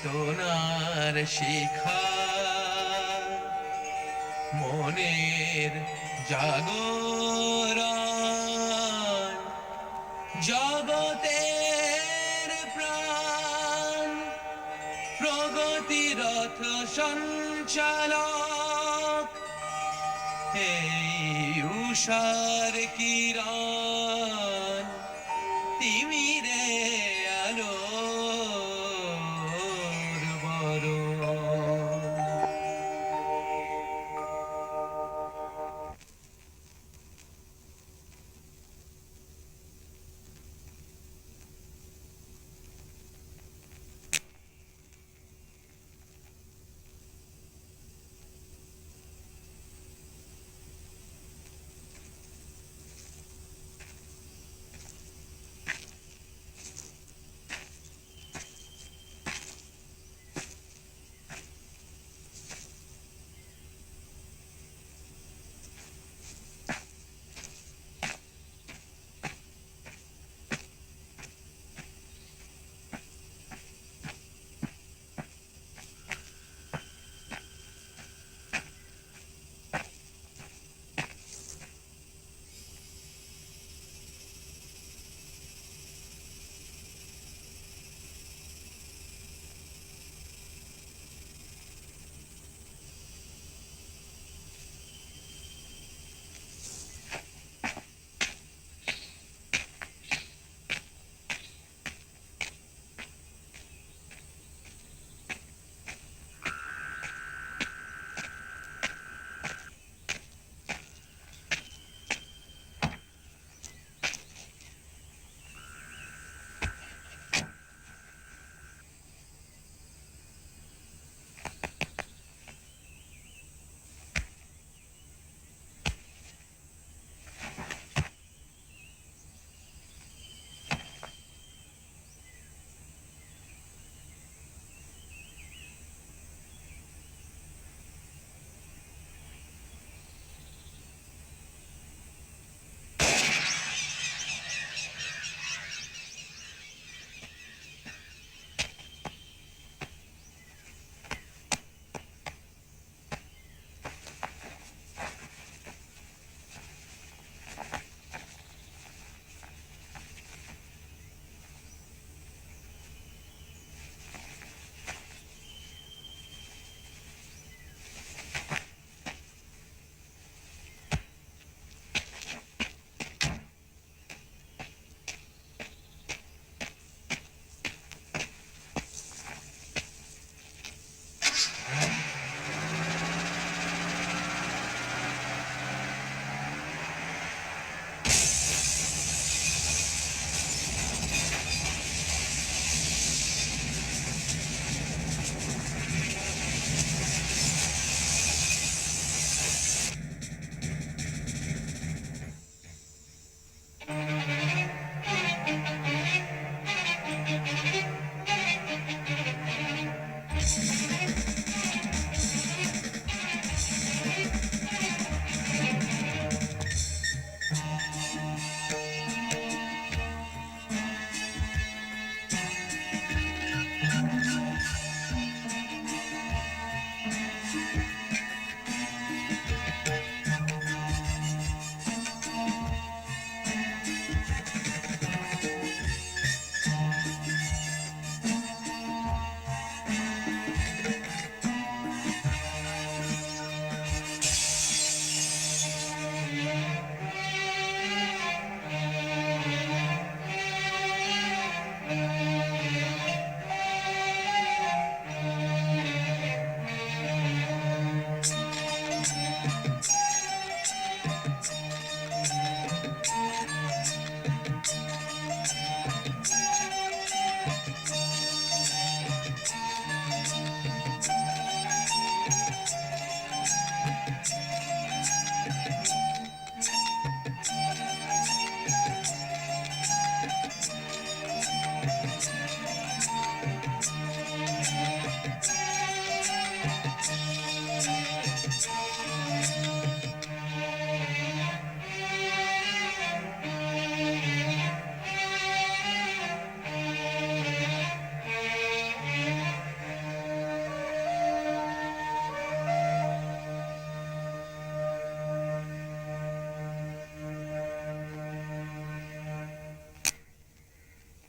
চেতনার শিখা মনের জাগরণ জগতের প্রাণ প্রগতিরথ সঞ্চালক এই উষার কিরণ তিমিরে আলোর বরণ।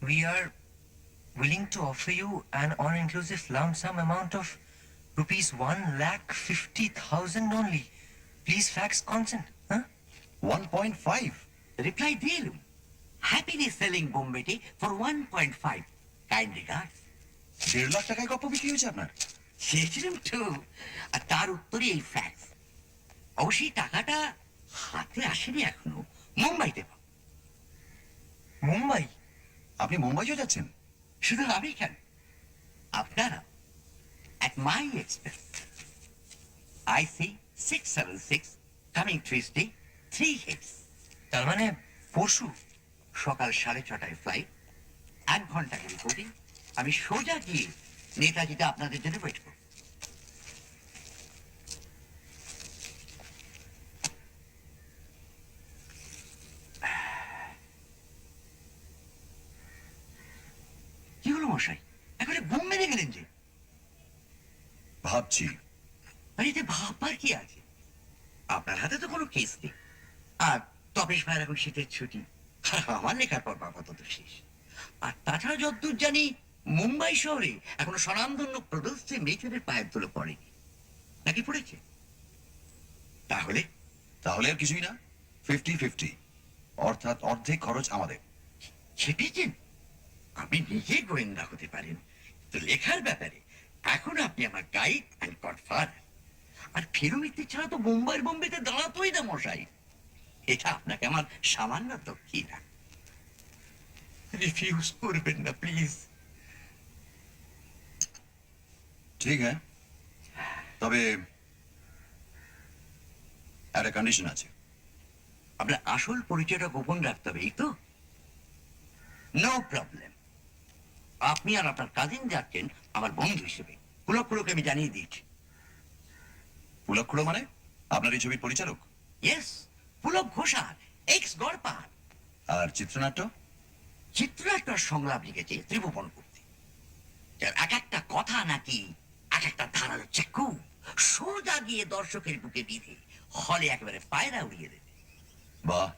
We are willing to offer you an all-inclusive lump sum amount of rupees 1,50,000 only. Please fax consent. Huh? 1.5 reply দিয়ে এলুম, happily selling Bombete for 1.5, kind regards. 1.5 lakh টাকায় গপ্প বিক্রি হয়েছে আপনার? চেয়েছিলাম তো, আর তার উত্তরে এই ফ্যাক্স। অবশ্যই টাকাটা হাতে আসেনি এখনো, মুম্বাইতে পাবো। মুম্বাই? আপনি মুম্বাইও যাচ্ছেন? শুধু আমি কেন, আপনারা at my expense. IC 676 coming Tuesday, 3 hits. তার মানে পরশু? সকাল 6:30 ফ্লাইট, 1 ঘন্টা রিপোর্টিং। আমি সোজা গিয়ে নেতাজিতে আপনাদের জন্য ওয়েট করব। কি হলো মশাই, একেবারে ঘুম মেরে গেলেন যে? ভাবছি। আর এতে ভাববার কি আছে? আপনার হাতে তো কোনো কেস নেই, আর তপেশ ভাইয়ের এখন শীতের ছুটি, আর আমার লেখার পর আপাতত শেষ। আর তাছাড়া যতদূর জানি মুম্বাই শহরে এখনো স্বনামধন্য প্রদর্শী মেয়েছেদের পায়ের তুলে পড়েনি, নাকি পড়েছে? তাহলে তাহলে আর কিছুই না, 50-50, অর্থাৎ অর্ধেক খরচ আমাদের। ছেপেছেন? আপনি নিজে গোয়েন্দা হতে পারেন, তো লেখার ব্যাপারে এখন আপনি আমার গাইড অ্যান্ড গডফাদার। আর ফেরোমিত্তি ছাড়া তো মুম্বাইয়ের বোম্বেতে দাঁড়াতোই না মশাই। এটা আপনাকে আমার সামান্য দক্ষিণা। রিফিউজ করবেন না প্লিজ। ঠিক হ্যাঁ, তবে একটা কন্ডিশন আছে। আপনার আসল পরিচয়টা গোপন রাখতে হবে, এই তো? No problem. আপনি আর আপনার কাজিন যাচ্ছেন আমার বন্ধু হিসেবে, পুলককে আমি জানিয়ে দিয়েছি। পুলক্ষুড়ো মানে আপনার এই ছবির পরিচালক? Yes, Pulak Ghoshal, ex Garpar. আর চিত্রনাট্য? চিত্রনাট্য সংলাপ লিখেছে ত্রিভুবন করতে, যার এক একটা কথা নাকি এক একটা ধারালো চাকু, সোজা গিয়ে দর্শকের বুকে বিঁধে হলে একেবারে পায়রা উড়িয়ে দেবে। বাহ।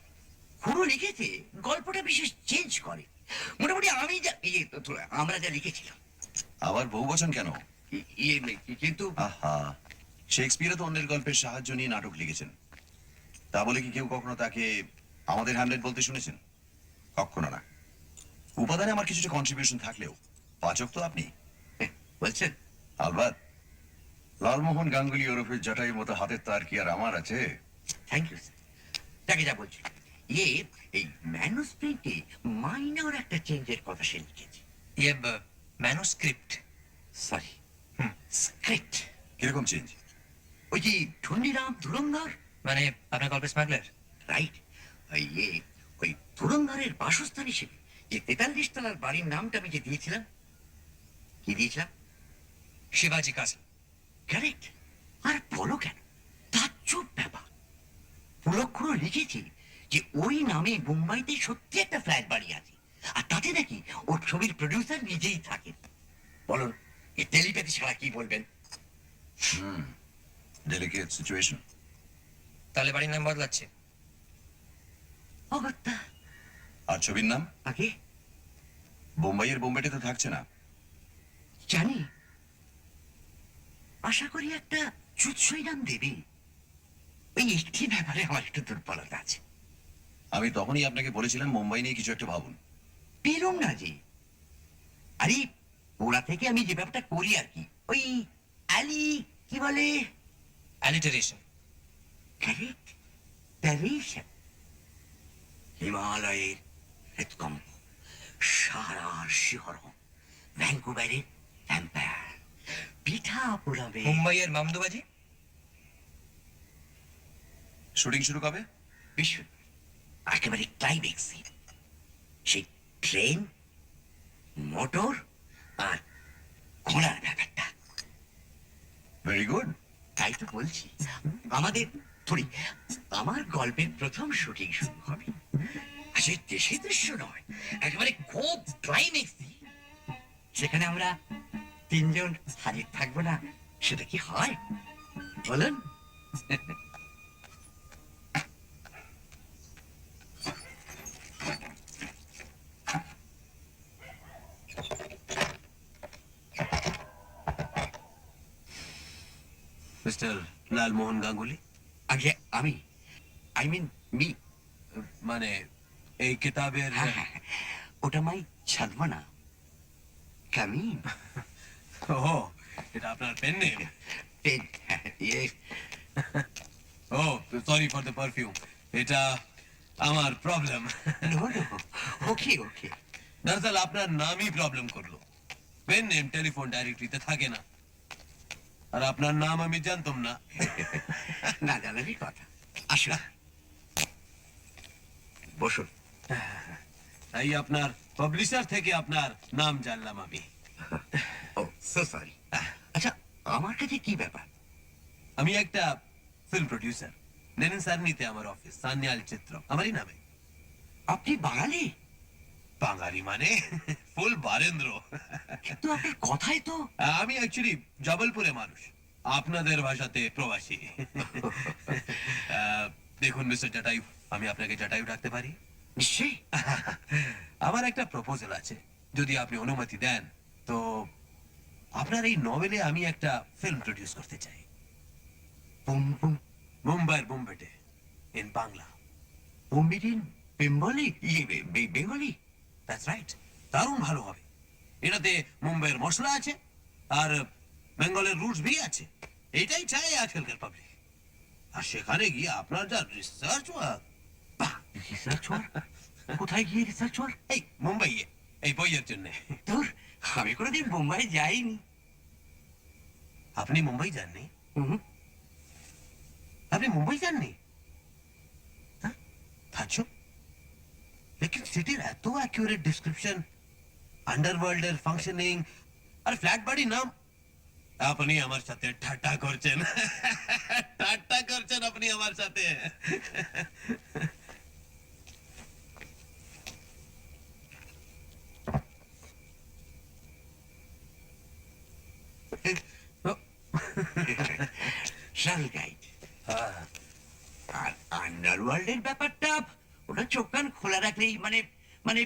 পুরো লিখেছে, গল্পটা বিশেষ চেঞ্জ করে। মোটামুটি আমি যা আমরা যা লিখেছিলাম। আবার বহু বচন কেন? কিন্তু আহা, শেক্সপিয়ারও তো অন্যের গল্পের সাহায্য নিয়ে নাটক লিখেছেন। তা বলে কি কেউ কখনো তাকে আমাদের হ্যামলেট বলতে শুনেছেন? কখনো না। উপাদানে আমার কিছুটা কন্ট্রিবিউশন থাকলেও পাচক তো আপনি। বলছেন? আলবাত। লালমোহন গাঙ্গুলি ওরফে জটাইয়ের মতো হাতের তার কি আর আমার আছে? Thank you sir. তাকে যা বলছি, এই ম্যানুস্ক্রিপ্টে মাইনর একটা চেঞ্জের কথা সে লিখেছে। ম্যানুস্ক্রিপ্ট? Sorry, script. কিরকম চেঞ্জ? ওই যে ঠন্ডিরাম ধুরঙ্গার, মানে আপনার গল্পের স্মাগলার? রাইট। ওই ধুরঙ্গারের বাসস্থান হিসেবে যে 43 তলার বাড়ির নামটা আমি যে দিয়েছিলাম, কি দিয়েছিলাম? শিবাজি কাসল। কারেক্ট। আর বলো কেন, তাজ্জব ব্যাপার। পুলক্ষুড়ো লিখেছে যে ওই নামে মুম্বাইতে সত্যি একটা ফ্ল্যাট বাড়ি আছে, আর তাতে নাকি ওর ছবির প্রডিউসার নিজেই থাকেন। বলুন, এই টেলিপ্যাথি ছাড়া কি বলবেন? Delicate situation. তাহলে বাড়ির নাম বদলাচ্ছে? অগত্যা। আর ছবির নাম? আগে বোম্বাইয়ের বোম্বেটে তো থাকছে না। জানি, আশা করি একটা চুৎসই নাম দেবে। ওই একটি ব্যাপারে আমার একটু দুর্বলতা আছে। আমি তখনই আপনাকে বলেছিলাম মুম্বাই নিয়ে কিছু একটা ভাবুন। পেরুম না যে। আরে ওরা থেকে আমি যে ব্যাপারটা করি আর কি, ওই অ্যালি কি বলে, অ্যালিটারেশন। কারেক্ট, প্যারিশন। হিমালয়ের হৃদকম্প, সারা শিহরণ, ভ্যাঙ্কুভারের ভ্যাম্পায়ার, পিঠা পোড়াবে। মুম্বাইয়ের মামদুবাজি। শুটিং শুরু কবে? বিশ্ব একেবারে ক্লাইম্যাক্স। সেই ট্রেন, মোটর আর ঘোড়ার ব্যাপারটা। Very good. তাই তো বলছি, আমাদের ধরি আমার গল্পের প্রথম শুটিং শুরু হবে। আসলে দেশে দৃশ্য নয়, একেবারে খুব ক্লাইম্যাক্স। সেখানে আমরা 3 জন হাজির থাকবো না, সেটা কি হয় বলুন? মিস্টার লালমোহন গাঙ্গুলি? আগে আমি, আই মিন মি। মানে এই কিতাবের ওটা মাই ছাদমানা কামিন। ও, এটা আপনার পেন নেম? পেন, ইয়ে। ও, সরি ফর দ্য পারফিউম, এটা আমার problem. No no, okay okay. দরअसल আপনার নামই প্রবলেম করলো। পেন নেম টেলিফোন ডাইরেক্টরিতে থাকে না, আর আপনার নাম আমি জানতাম না। না জানারই কথা। আসুন, বসুন। তাই আপনার পাবলিশার থেকে আপনার নাম জানলাম আমি। ও সো সরি। আচ্ছা, আমার কাছে কি ব্যাপার? আমি একটা ফিল্ম প্রডিউসার। নেনেন সারনিতে আমার অফিস, সান্যাল চিত্র আমারই নামে। আপনি বাঙালি? বাঙালি মানে ফুল বারেন্দ্র। কিন্তু আপনার কথাই তো। আমি অ্যাকচুয়ালি জবলপুরে মানুষ, আপনাদের ভাষাতে প্রবাসী। দেখুন মিস্টার জটায়ু, আমি আপনাকে জটায়ু ডাকতে পারি? নিশ্চয়ই। আমার একটা প্রপোজাল আছে, যদি আপনি অনুমতি দেন তো। আপনার এই নভেলে আমি একটা ফিল্ম প্রডিউস করতে চাই। বুম বুম মুম্বাইয়ের বোম্বেটে, ইন বাংলা। বুম্বিডিন বেঙ্গলি, বেঙ্গলি। দ্যাটস রাইট, দারুণ ভালো হবে। এটাতে মুম্বাইয়ের মশলা আছে আর বেঙ্গলের রুটস বি আছে। এটাই চাই আজকালকার পাবলিক। আর সেখানে গিয়ে আপনার যা রিসার্চ ওয়ার্ক। Research work? কোথায় গিয়ে রিসার্চ ওয়ার্ক? এই মুম্বাই, এই বইয়ের জন্য। দূর, আমি কোনোদিন মুম্বাই যাইনি। আপনি মুম্বাই যাননি? হুম। আপনি মুম্বাই যাননি? আচ্ছা, लेकिन সিটির এত অ্যাকুরেট ডেসক্রিপশন, আন্ডারওয়ার্ল্ডের ফাংশনিং আর ফ্ল্যাট বাড়ি নাম। আপনি আমার সাথে ঠাট্টা করছেন। ঠাট্টা করছেন আপনি আমার সাথে। Travel guide. আর আন্ডারওয়ার্ল্ডের ব্যাপারটা, ওটা চোখ কান খোলা রাখলেই মানে মানে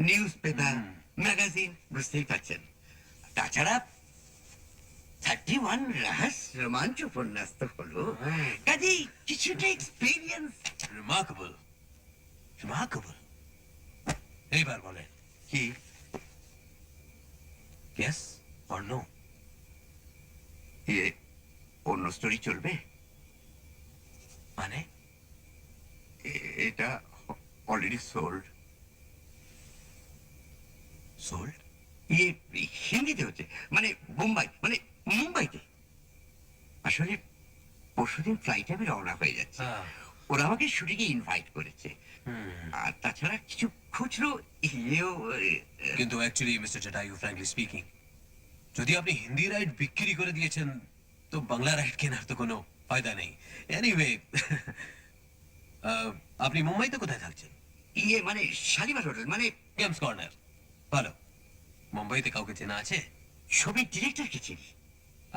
নিউজ পেপার, ম্যাগাজিন, বুঝতেই পারছেন। তাছাড়া 31 রোমাঞ্চ উপন্যাস তো হলো, কাজেই কিছুটা এক্সপিরিয়েন্স। Remarkable, remarkable. এইবার বলেন কি? Yes or no? অন্য স্টোরি চলবে? মানে এটা অলরেডি সোল্ড। সোল্ড? হিন্দিতে হচ্ছে, মানে মুম্বাই, মানে মুম্বাইতে। আসলে পরশুদিন ফ্লাইটে আমি রওনা হয়ে যাচ্ছি। ওরা আমাকে শুটিংয়ে ইনভাইট করেছে। আর তাছাড়া কিছু খুচরো ইয়েও। কিন্তু actually mister Jatayu, frankly speaking, যদি আপনি হিন্দি রাইট বিক্রি করে দিয়েছেন তো বাংলা রাইট কেনার তো কোনো ফায়দা নেই। এনিওয়ে, আপনি মুম্বাইতে কোথায় থাকছেন? মানে শালিমার হোটেল, মানে গেমস কর্নার। ভালো। মুম্বাইতে কাউকে চেনা আছে? ছবির ডিরেক্টরকে চিনি।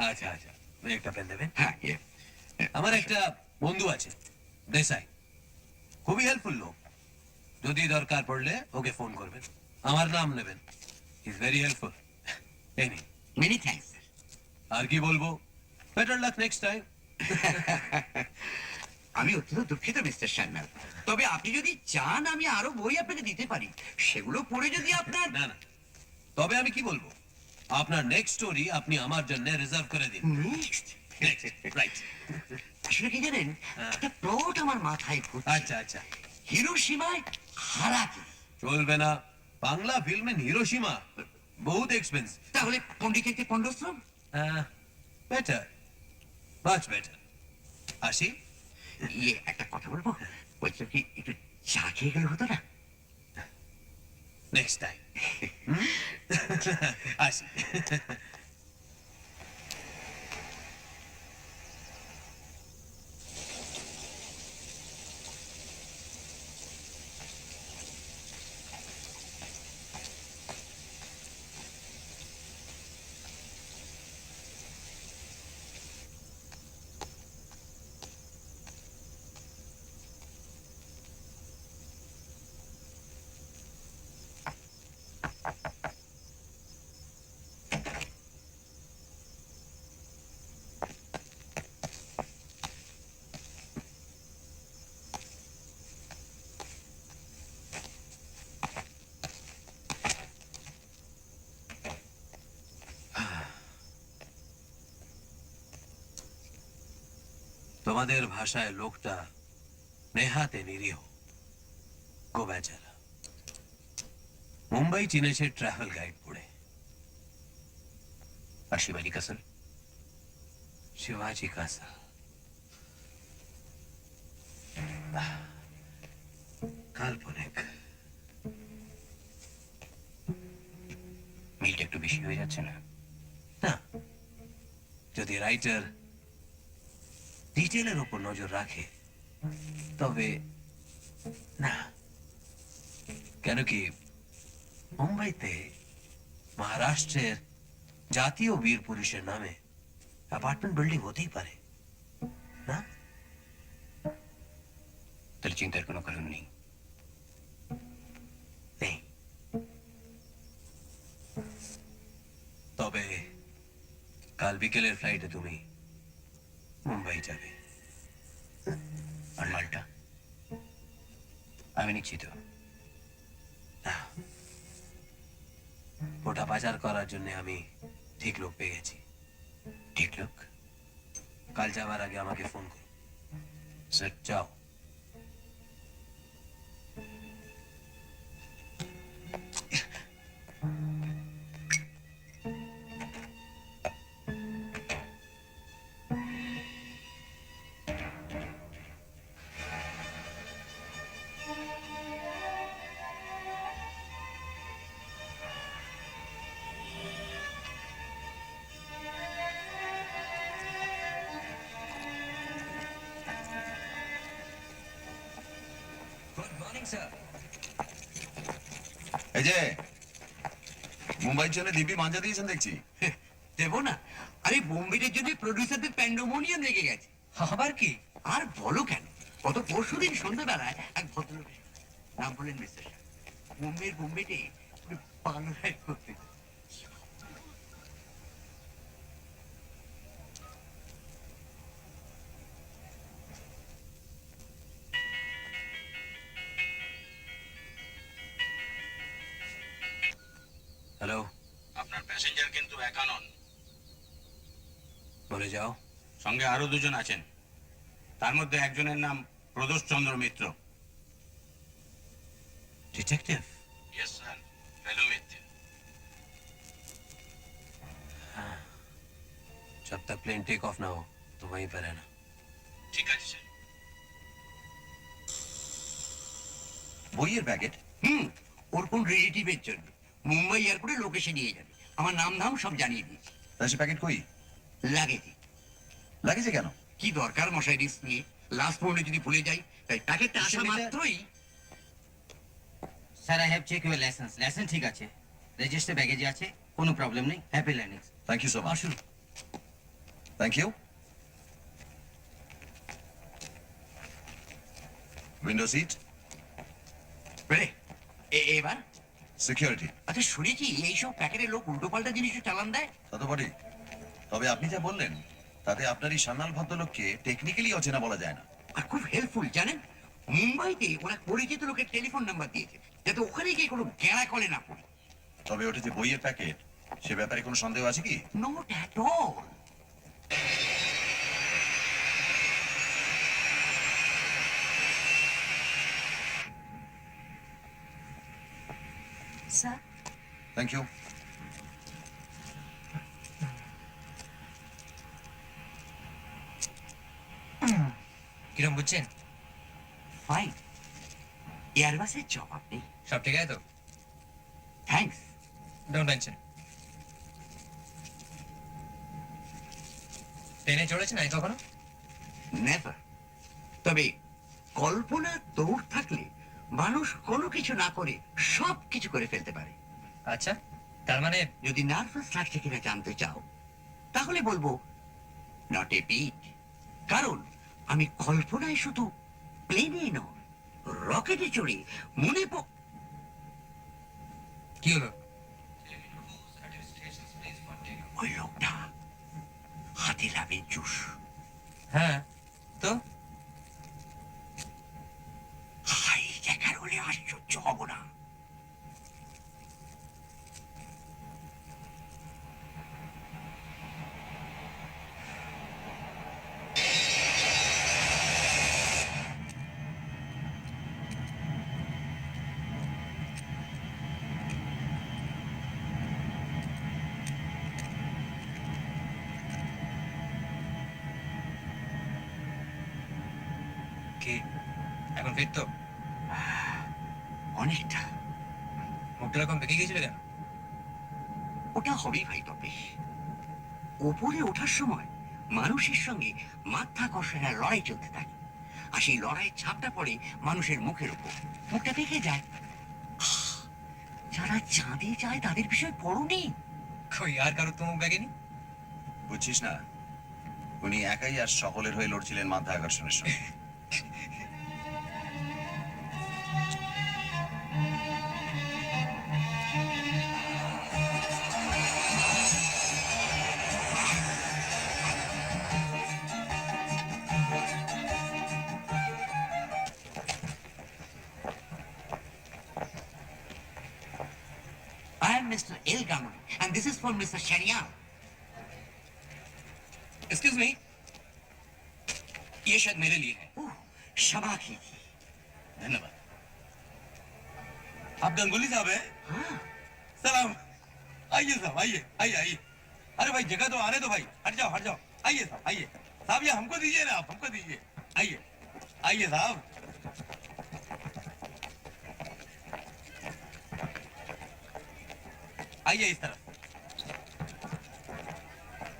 আচ্ছা আচ্ছা, একটা পেন দেবেন? হ্যাঁ, আমার একটা বন্ধু আছে, দেশাই, খুবই হেল্পফুল লোক। যদি দরকার পড়লে ওকে ফোন করবেন, আমার নাম নেবেন। Is very helpful. এই নিন। Many thanks. আর কি বলবো, বেটার লাক নেক্সট টাইম। আমি অত্যন্ত দুঃখিত মিস্টার সান্যাল, তবে আপনি যদি চান আমি আরো বই আপনাকে দিতে পারি। সেগুলো পড়ে যদি আপনার। না না, তবে আমি কি বলবো, আপনার নেক্সট স্টোরি আপনি আমার জন্য রিজার্ভ করে দিন। Next, right. আসলে কি জানেন, একটা প্লট আমার মাথায় ঘুরছে। আচ্ছা আচ্ছা, হিরোশিমায় হারাকি। চলবে না, বাংলা ফিল্মে হিরোশিমা বহুত এক্সপেন্স। তাহলে পন্ডিতের পণ্ডশ্রম। Better, much better. আসি। একটা কথা বলবো, বলছো কি একটু চা খেয়ে গেলে হতো না? Next time. আসি। তোমাদের ভাষায় লোকটা নেহাতে নিরীহ, গোবেচারা। মুম্বাই চিনেছে ট্রাভেল গাইড পড়ে। আর শিবাজি কাসল? শিবাজি কাসা কাল্পনিক। মিলটা একটু বেশি হয়ে যাচ্ছে না? না, যদি রাইটার ডিটেলের উপর নজর রাখে তবে না। কেন কি মুম্বাইতে মহারাষ্ট্রের জাতীয় বীর পুরুষের নামে অ্যাপার্টমেন্ট বিল্ডিং হতেই পারে না? তাহলে চিন্তার কোনো কারণ নেই। নেই। তবে কাল বিকেলের ফ্লাইটে তুমি মুম্বাই যাবে। আর মালটা আমি নিচ্ছি তো। না, ওটা পাচার করার জন্য আমি ঠিক লোক পেয়ে গেছি। ঠিক লোক? কাল যাওয়ার আগে আমাকে ফোন করো। স্যার, যাও। Good morning sir. এই যে মুম্বাই চলে দিব্যি মাঞ্জা দিয়েছেন দেখছি। দেবো না? আরে বোম্বের জন্য প্রডিউসারদের প্যান্ডোমোনিয়াম লেগে গেছে। আবার কি? আর বলো কেন, গত পরশুদিন সন্ধ্যাবেলায় এক ভদ্রলোক, নাম বললেন মিস্টার শাহ, বোম্বেতে বাংলায় করতে। হ্যালো, আপনার প্যাসেঞ্জার কিন্তু একা নন, বলে যাও। সঙ্গে আরো দুজন আছেন। তার মধ্যে একজনের নাম প্রদোষ চন্দ্র মিত্র। ডিটেকটিভ? ইয়েস স্যার, ফেলো মিত্র। जब तक प्लेन टेक ऑफ ना हो तो वहीं पर रहना। ঠিক আছে স্যার। বইয়ের প্যাকেট? ওর কোন রিলেটিভের জন্য মুম্বাই এয়ারপোর্টে লোকেশন নিয়ে যাবে। আমার নাম ধাম সব জানিয়ে দিয়েছি। তা সে প্যাকেট কই? লাগেছে। লাগেছে কেন? কি দরকার মশাই রিস্ক নিয়ে? লাস্ট মোমেন্টে যদি ভুলে যাই, তাই প্যাকেটটা আসা মাত্রই। Sir, I have check your licence. Licence ঠিক আছে, রেজিস্টার ব্যাগেজে আছে, কোনো প্রবলেম নেই। Happy landings. Thank you so much. আসুন। Thank you. উইন্ডো সিট, এবার সিকিউরিটি। আচ্ছা, শুনেছি এইসব প্যাকেটের লোক উল্টো পাল্টা জিনিসও চালান দেয়। তা তো বটেই। তবে আপনি যা বললেন তাতে আপনার এই সান্যাল ভদ্রলোককে টেকনিক্যালি অচেনা বলা যায় না। আর খুব হেল্পফুল জানেন, মুম্বাইতে ওরা পরিচিত লোকের টেলিফোন নাম্বার দিয়েছে, যাতে ওখানে গিয়ে কোনো গেঁড়া কলে না পড়ে। তবে ওটা যে বইয়ের প্যাকেট, সে ব্যাপারে কোনো সন্দেহ আছে কি? Not at all. Sir, thank you. কিরম বুঝছেন? ফাইন। এয়ারবাসের জবাব নেই। সব ঠিক আছে তো? থ্যাঙ্কস। Don't mention. ট্রেনে চড়েছেন নাই কখনো? নেভার। তবে কল্পনার দৌড় থাকলে মানুষ কোনো কিছু না করে সব কিছু করে ফেলতে পারে। আচ্ছা, তার মানে যদি নার্ভাস লাগছে কিনা জানতে চাও, তাহলে বলবো নট এ বিট। কারণ আমি কল্পনায় শুধু প্লেনে নয়, রকেটে চড়ে মনে কি হলো? ওই লোকটা হাতে লাভের জুস। হ্যাঁ তো হাই জ্যাকার হলে আশ্চর্য হব না। কে এখন ফিট তো? অনেকটা। মুখটা এরকম বেঁকে গিয়েছিল কেন? ওটা হবেই ভাই তবে ওপরে ওঠার সময় মানুষের সঙ্গে মাধ্যাকর্ষণের লড়াই চলতে থাকে, আর সেই লড়াইয়ের ছাপটা পড়ে মানুষের মুখের উপর, মুখটা দেখে যায়। আহ, যারা চাঁদে যায় তাদের বিষয় পড়োনি? কই আর কারো তো মুখ বেঁকেনি? বুঝছিস না, উনি একাই আর সকলের হয়ে লড়ছিলেন মাধ্যাকর্ষণের সঙ্গে। I am Mr. El Gamon, and this is for Mr. Sharian. Excuse me, ये शायद मेरे लिए है। ओह, क्षमा कीजिए। धन्यवाद। आप गंगुली साहब हैं? हाँ, सलाम। आइए साहब, आइए आइए आइए। अरे भाई जगह तो आने दो भाई, हट जाओ हट जाओ। आइए साहब आइए। साहब ये हमको दीजिए ना, आप हमको दीजिए। आइए आइए साहब। आइए इस तरफ।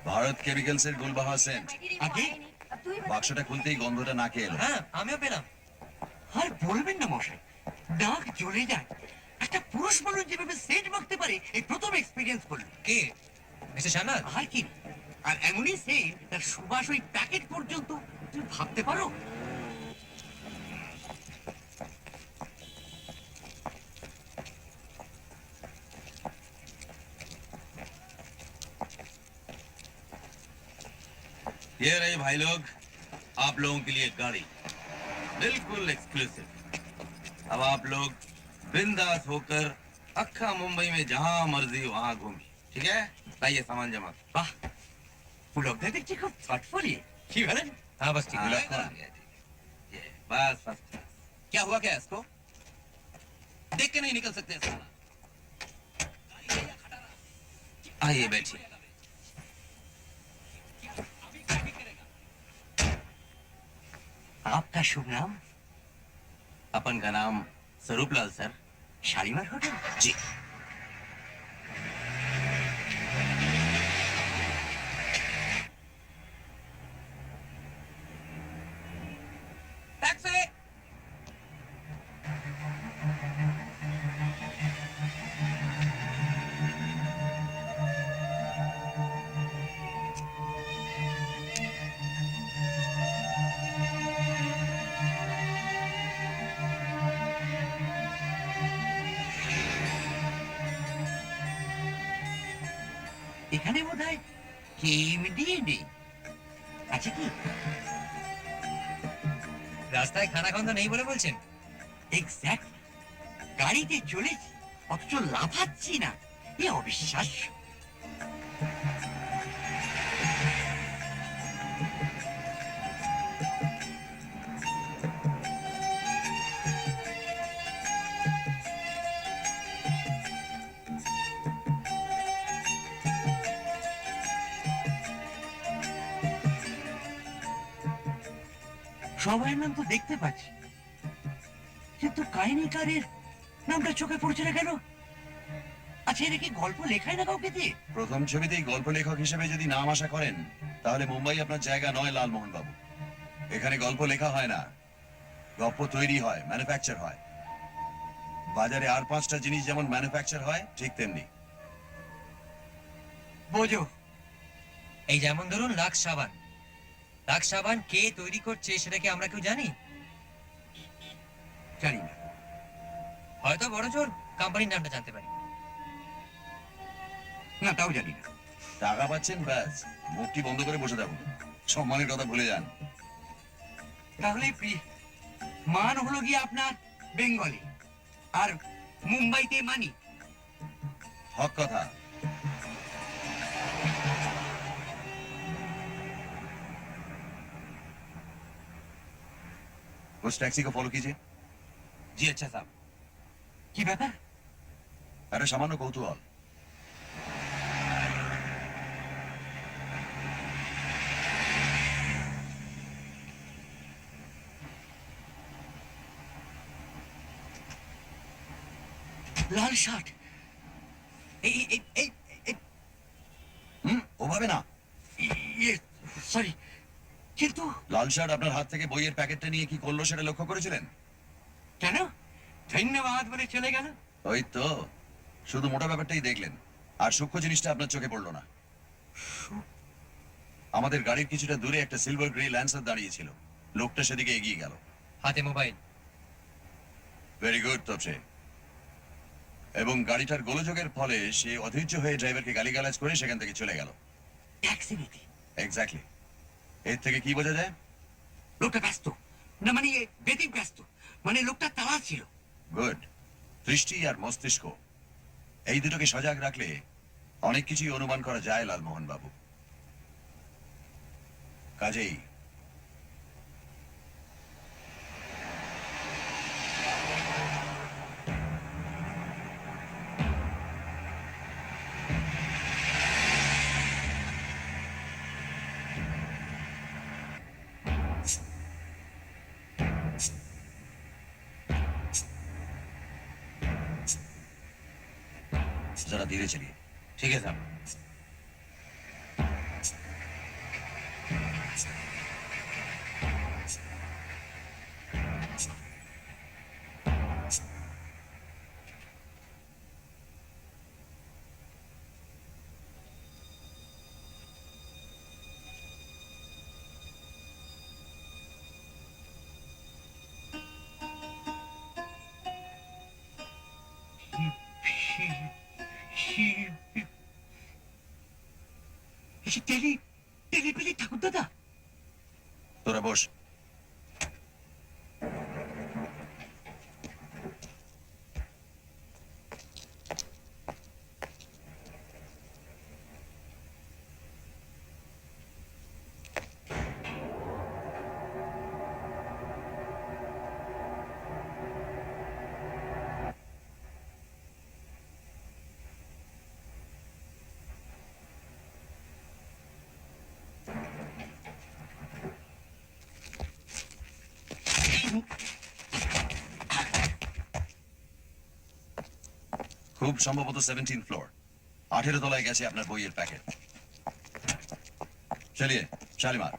ভারত কেমিক্যালসের গুলবাহার সেন্ট। আগে বাক্সটা খুলতেই গন্ধটা নাকে এলো। হ্যাঁ আমিও পেলাম। আর বলবেন না মশাই, নাক জ্বলে যায়। একটা পুরুষ মানুষ যেভাবে সেন্ট মাখতে পারে এই প্রথম এক্সপিরিয়েন্স করলো। কে মিস্টার সান্নাল? আর কি, আর এমনই সেন্ট তার সুবাস ওই প্যাকেট পর্যন্ত, তুমি ভাবতে পারো? ये रही भाई लोग आप लोगों के लिए गाड़ी, बिल्कुल एक्सक्लूसिव। अब आप लोग बिंदास होकर अक्खा मुंबई में जहां मर्जी वहां घूमिए, ठीक है? लाइए सामान जमा। বাহ, পুলকদা দেখছি খুব থটফুলি। কি বলেন? হ্যাঁ বাস ঠিক। ये बस फर्स्ट क्लास। क्या हुआ क्या इसको? देख के नहीं निकल सकते साला। आइए बैठिए। आपका शुभ नाम? अपन का नाम स्वरूपलाल सर। শালিমার হোটেল? जी। टैक्सी। এখানে বোধ হয় কেএমডি নেই, আছে কি? রাস্তায় খানা খন্দ নেই বলে বলছেন? এক্স্যাক্ট, গাড়িতে চলেছি অথচ লাফাচ্ছি না, এ অবিশ্বাস্য। সবাই নাম তো দেখতে পাচ্ছি, কিন্তু কাহিনীকারের নামটা চোখে পড়ছে না কেন? আচ্ছা, এটা কি গল্প লেখায় না কাউকে দিয়ে? প্রথম ছবিতেই গল্প লেখক হিসেবে যদি নাম আশা করেন, তাহলে মুম্বাই আপনার জায়গা নয় লালমোহন বাবু। এখানে গল্প লেখা হয় না, গল্প তৈরি হয়, ম্যানুফ্যাকচার হয়। বাজারে আর 5টা জিনিস যেমন ম্যানুফ্যাকচার হয়, ঠিক তেমনি। বোঝো, এই যেমন ধরুন লাক্স সাবান। লাক্স সাবান কে তৈরি করছে সেটা কি আমরা কেউ জানি? জানি না। হয়তো বড় জোর কোম্পানির নামটা জানতে পারি। না, তাও জানি না। টাকা পাচ্ছেন ব্যাস, মুখটি বন্ধ করে বসে থাকুন, সম্মানের কথা ভুলে যান। তাহলে মান হলো গিয়ে আপনার বেঙ্গলি, আর মুম্বাইতে মানি। হক কথা। उस टैक्सी को फॉलो कीजिए। जी अच्छा साहब। কি ব্যাপার? अरे सामान्य कौतूहल। লাল শার্ট। এই এই এই ওভাবে না। সরি, কিন্তু লাল শার্ট আপনার হাত থেকে বইয়ের প্যাকেটটা নিয়ে কি করলো সেটা লক্ষ্য করেছিলেন? কেন? ধন্যবাদ বলে চলে গেল। ওই তো, শুধু মোটা ব্যাপারটাই দেখলেন, আর সূক্ষ্ম জিনিসটা আপনার চোখে পড়লো না। আমাদের গাড়ির কিছুটা দূরে একটা সিলভার গ্রে ল্যান্সার দাঁড়িয়ে ছিল। লোকটা সেদিকে এগিয়ে গেল। হাতে মোবাইল। ভেরি গুড তপসে। এবং গাড়িটার গোলযোগের ফলে সে অধৈর্য হয়ে ড্রাইভারকে গালিগালাজ করে সেখান থেকে চলে গেল। ট্যাক্সি নিতে এক্স্যাক্টলি। এর থেকে কি বোঝা যায়? লোকটা ব্যস্ত, না মানে বেদিক ব্যস্ত, মানে লোকটা তাড়া ছিল। গুড। দৃষ্টি আর মস্তিষ্ক, এই দুটোকে সজাগ রাখলে অনেক কিছুই অনুমান করা যায় লালমোহন বাবু। কাজেই जरा धीरे चलिए। ठीक है साहब। টেলিপেলি ঠাকুর দাদা। তোরা বস। খুব সম্ভবত 17 ফ্লোর, 18 তলায় গেছে আপনার বইয়ের প্যাকেট। চলিয়ে Shalimar.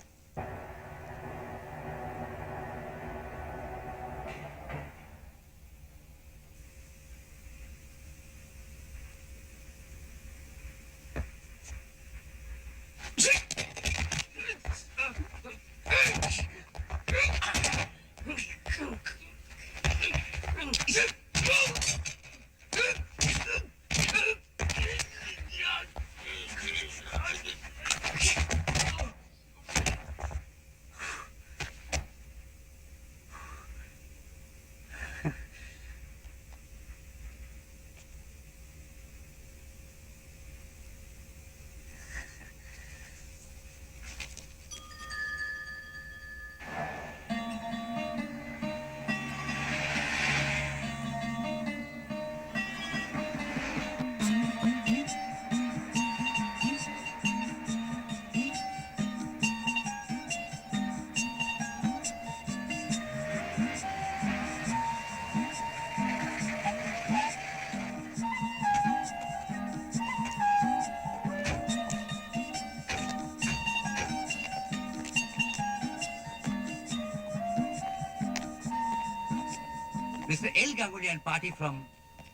Mr. L. Ganguly and party from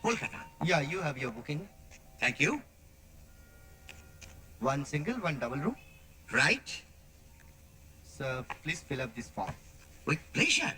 Kolkata. Yeah, you have your booking. Thank you. One single, one double room. Right? Sir, please fill up this form. With pleasure.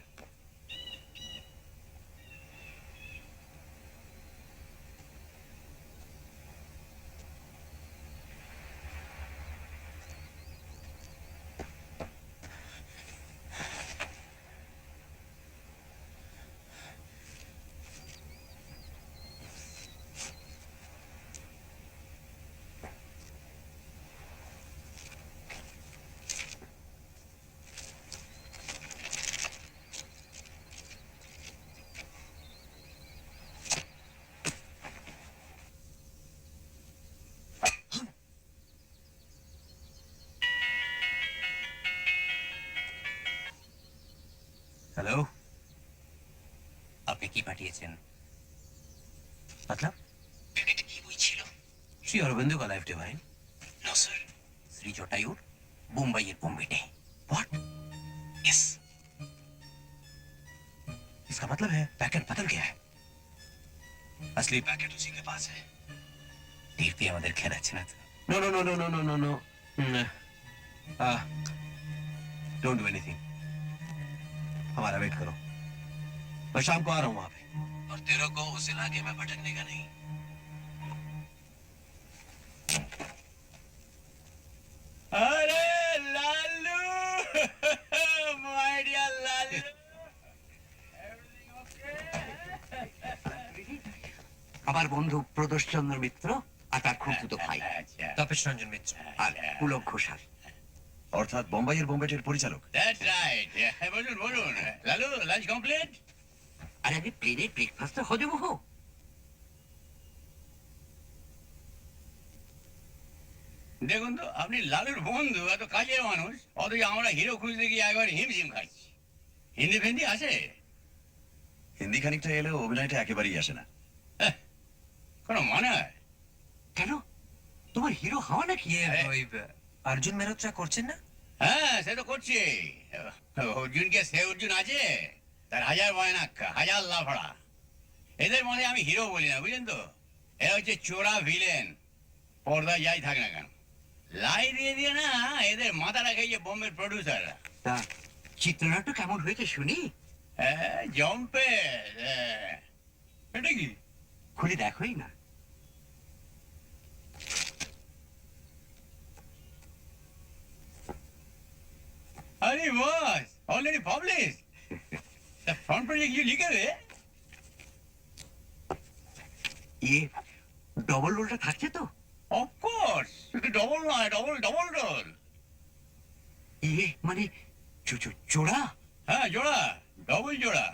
Hello, আপনি কি পাঠিয়েছেন? मतलब প্যাকেটে কি বই ছিল? श्री अरविंदो का life divine no sir. Shri जटायुर मुंबई बोम्बेटे व्हाट ইয়েস। इसका मतलब है पैकेट बदल गया है असली প্যাকেট उसी के पास है। टीपी আমাদের খেলাচ্ছে না no no no no no no no no don't do anything हमारा वेट करो मैं शाम को आ रहा हूँ वहां पे और तेरे को उस इलाके में भटकने का नहीं अरे लालू माय डियर लालू আমার বন্ধু প্রদোষ চন্দ্র মিত্র আর তার খুঁড়তুতো ভাই अच्छा তপেশ রঞ্জন মিত্র। আর পুলক ঘোষাল। অর্থাৎ বোম্বাইয়ের বোম্বেটের পরিচালক। दैट्स राइट বলুন বলুন লালু লাঞ্চ কমপ্লিট আর আমি প্লেনের ব্রেকফাস্টে হজম হো। দেখুন তো আপনি লালুর বন্ধু এত কাজের মানুষ অথচ আমরা হিরো খুঁজতে গিয়ে একবার হিমশিম খাচ্ছি হিন্দি ফিন্দি আছে হিন্দি খানিকটা এলেও অভিনয়টা একেবারেই আসে না। কোনো মনে হয় কেন তোমার হিরো হওয়া নাকি? ইয়ে ওই অর্জুন মেহরোত্রা করছেন না? হ্যাঁ সে তো করছে অর্জুনকে সে অর্জুন আছে তার হাজার বয়নাক্কা হাজার লাফড়া এদের মধ্যে আমি হিরো বলি না বুঝলেন তো এরা হচ্ছে চোরা ভিলেন পর্দায় যাই থাক না কেন লাই দিয়ে দিয়ে না এদের মাথাটা খেয়েছে বোম্বের প্রডিউসাররা তা চিত্রনাট্য কেমন হয়েছে শুনি? হ্যাঁ জম্পে এটা কি খুলে দেখোই না। अरे boss already publish the front page you लिखे हुए ইয়ে ডবল রোলটা থাকছে তো? ऑफ कोर्स डबल ना डबल डबल रोल ইয়ে মানে জোড়া? হ্যাঁ জোড়া ডবল জোড়া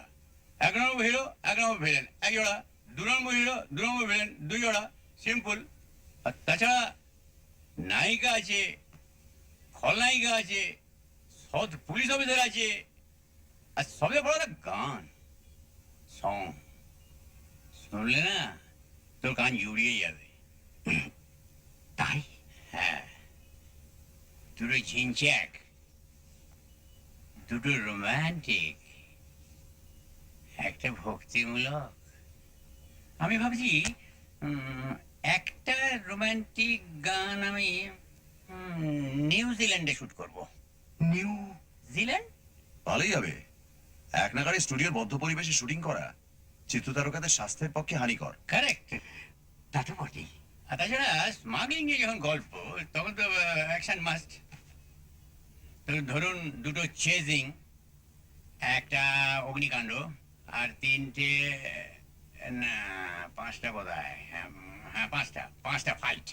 এক নম্বর হিরো এক নম্বর ভিলেন এক জোড়া দু নম্বর হিরো দু নম্বর ভিলেন দুই জোড়া সিম্পল আর তাছাড়া নায়িকা আছে খলনায়িকা আছে সৎ পুলিশ অফিসার আছে আর সবচেয়ে বড় কথা গান সং শুনলে না তোর কান জুড়িয়ে যাবে তাই? হ্যাঁ দুটো ঝিনচ্যাক দুটো রোমান্টিক একটা ভক্তিমূলক আমি ভাবছি একটা রোমান্টিক গান আমি নিউজিল্যান্ডে শুট করব নিউজিল্যান্ড ভালোই হবে। এক নাগাড়ে স্টুডিওর বদ্ধ পরিবেশে শুটিং করা চিত্রতারকাদের স্বাস্থ্যের পক্ষে হানিকর। কারেক্ট তা তো বটেই। আর তাছাড়া স্মাগলিং এ যখন গল্প তখন তো অ্যাকশন মাস্ট ধরুন দুটো চেজিং একটা অগ্নিকাণ্ড আর তিনটে না পাঁচটা বোধ হয় হ্যাঁ পাঁচটা ফাইট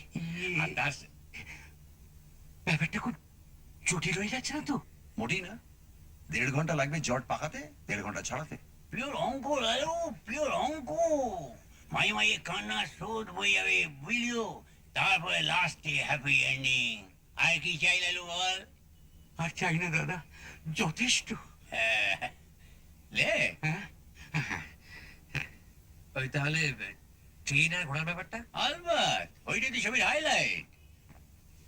আর তার ব্যাপারটা খুব জটিল হয়ে যাচ্ছে না তো? মোটেই না, 1.5 ঘন্টা লাগবে জট পাকাতে, 1.5 ঘন্টা ছড়াতে। পিওর অঙ্ক লালু পিওর অঙ্ক মায়ে মায়ে কান্না শোধ বই যাবে বুঝলিও তারপরে লাস্টে হ্যাপি এন্ডিং আর কি চাই লালু বল আর চাই না দাদা, যথেষ্ট। লে হ্যাঁ ওই তাহলে ট্রেন আর ঘোড়ার ব্যাপারটা? আলবাত ওইটাই তো ছবির হাইলাইট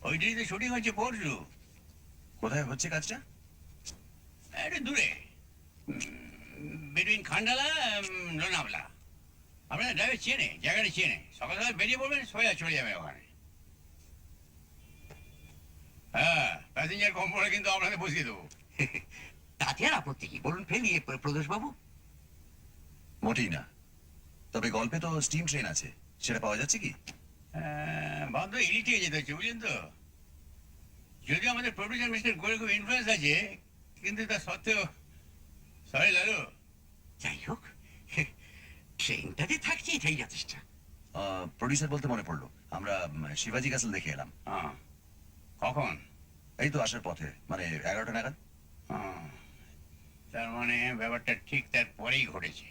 ওইটাই তো শুটিং হচ্ছে পরশু কোথায় হচ্ছে কাজটা? একটু দূরে বিটুইন খান্ডালা লোনাভলা আপনার ড্রাইভার চেনে জায়গাটা চেনে সকাল সকাল বেরিয়ে পড়বেন সোজা চলে যাবে ওখানে হ্যাঁ প্যাসেঞ্জার কম পড়ে কিন্তু আপনাকে বসিয়ে দেবো তাতে আর আপত্তি কি বলুন ফেলিয়ে প্রদোষ বাবু? মোটেই না, তবে গল্পে তো স্টিম ট্রেন আছে, সেটা পাওয়া যাচ্ছে কি? বাধ্য ইলিটিয়ে যেতে হচ্ছে বুঝলেন তো যদিও আমাদের প্রডিউসার মিস্টার গোলে খুব ইনফ্লুয়েন্স আছে কিন্তু তা সত্ত্বেও সরি লালু যাই হোক, ট্রেনটাতে থাকছে এটাই যথেষ্ট। প্রডিউসার বলতে মনে পড়লো, আমরা শিবাজি ক্যাসেল দেখে এলাম। হ্যাঁ কখন এই তো আসার পথে, মানে 11টা নাগাদ। হ্যাঁ, তার মানে ব্যাপারটা ঠিক তার পরেই ঘটেছে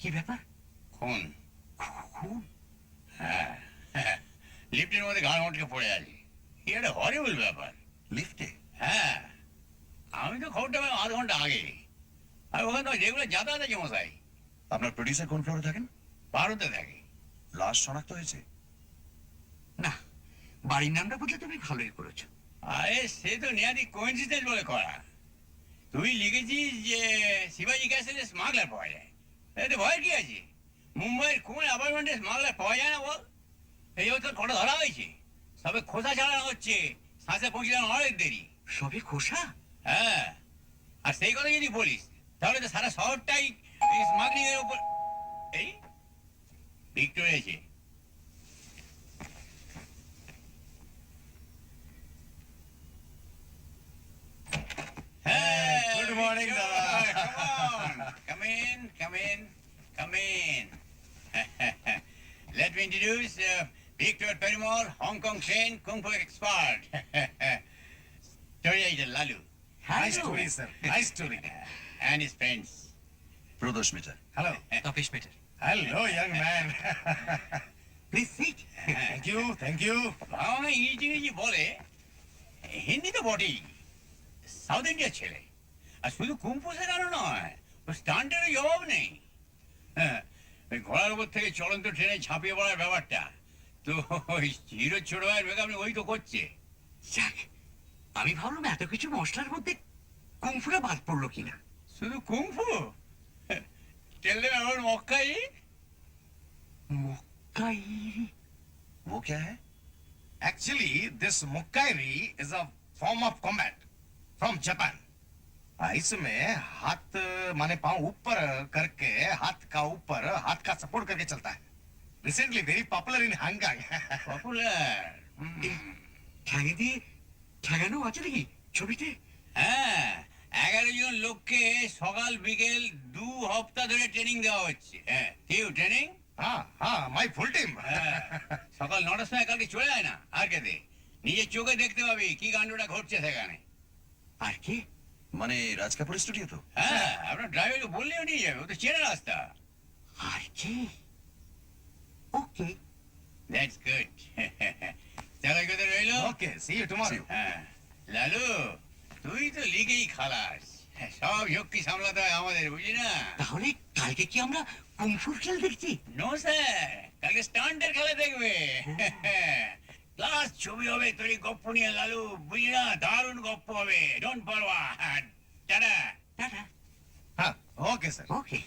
কি ব্যাপার? খুন খুন? হ্যাঁ লিফটের মধ্যে ঘাড় মটকে পড়ে আছে কি একটা হরিবল ব্যাপার লিফটে? হ্যাঁ আমি তো খবরটা পেলাম আধ ঘন্টা আগে আর ওখানে তো রেগুলার যাতায়াত আছে মশাই আপনার প্রডিউসার কোন ফ্লোরে থাকেন? ভারতে থাকে লাশ শনাক্ত হয়েছে? না, বাড়ির নামটা বলতে তুমি ভালোই করেছো। আরে সে তো নিয়াদি কোইন্সিডেন্ট বলে করা। তুই লিখেছিস যে শিবাজি ক্যাসেলে স্মাগলার পাওয়া যায়, এতে ভয় কি আছে? মুম্বাইয়ের কোন অ্যাপার্টমেন্টে স্মাগলার পাওয়া যায় না বল? এই বছর কটা ধরা হয়েছে, সবে খোসা ছাড়ানো হচ্ছে, শ্বাসে পৌঁছানো অনেক দেরি। সবে খোসা? হ্যাঁ, আর সেই কথা যদি বলিস তাহলে তো সারা শহরটাই স্মাগলিং এর উপর। এই ভিক্টর এসে Good morning, Dada. Come in, come in, come in. Let me introduce Victor Perimore, Hong Kong trained Kung Fu expert. Story agent Lalu Nice to meet sir. Nice to meet. and his friends. Prodosh Mitter. Hello Tapesh পেটার। Hello young man. Please sit. Thank you. Bangla ইংরেজি বলে, হিন্দি তো বটেই, south ইন্ডিয়ার ছেলে। আর শুধু kung fu শেখানো নয়, ও স্টান্টেরও জবাব নেই। হ্যাঁ, ওই ঘোড়ার উপর থেকে চলন্ত ট্রেনে ঝাঁপিয়ে পড়ার ব্যাপারটা তো ওই হিরো ছোট ভাইয়ের বেগাম ওই তো করছে। যাক, আমি ভাবলাম এত কিছু মশলার মধ্যে কুমফুটা বাদ পড়লো কিনা। শুধু কুম্ফু? টেল দেম অ্যাবাউট মক্কাই। মক্কাইরি? वो क्या है? Actually, this Mukkairi is a form of combat from Japan. इसमें हाथ माने पांव ऊपर करके हाथ का सपोर्ट करके चलता है. Recently very popular in Hangang. Popular. ঠ্যাঙে দিয়ে ঠ্যাঙানো আছে নাকি ছবিতে? হ্যাঁ, 11 জন লোককে সকাল বিকেল 2 হপ্তাহ ধরে ট্রেনিং দেওয়া হচ্ছে। হ্যাঁ, কেউ ট্রেনিং? हाँ, my full team. সকাল 9টার সময় কালকে চলে যায় না আর কেতে, নিজের চোখে দেখতে পাবি কি কাণ্ডটা ঘটছে সেখানে। আর কি? মানে রাজ কাপুরের স্টুডিও তো? হ্যাঁ, আপনার ড্রাইভারকে বললেও নিয়ে যাবে, ও তো চেনা রাস্তা। আর কি? ওকে। That's good. চলো কোথায় রইলো? Okay, see you tomorrow. হ্যাঁ, লালু তুই তো লিগেই খালাস, সব ঝক্কি সামলাতে হয় আমাদের, বুঝলি না? তাহলে কালকে কি আমরা কুমফুর খেল দেখছি? নো স্যার, কালকে স্টান্টের খেলা দেখবে। ক্লাস ছবি হবে তোর এই গপ্প নিয়ে লালু, বুঝলি না? দারুণ গপ্প হবে, ডোন্ট পারওয়া। টাটা। টাটা। हाँ, okay sir. Okay,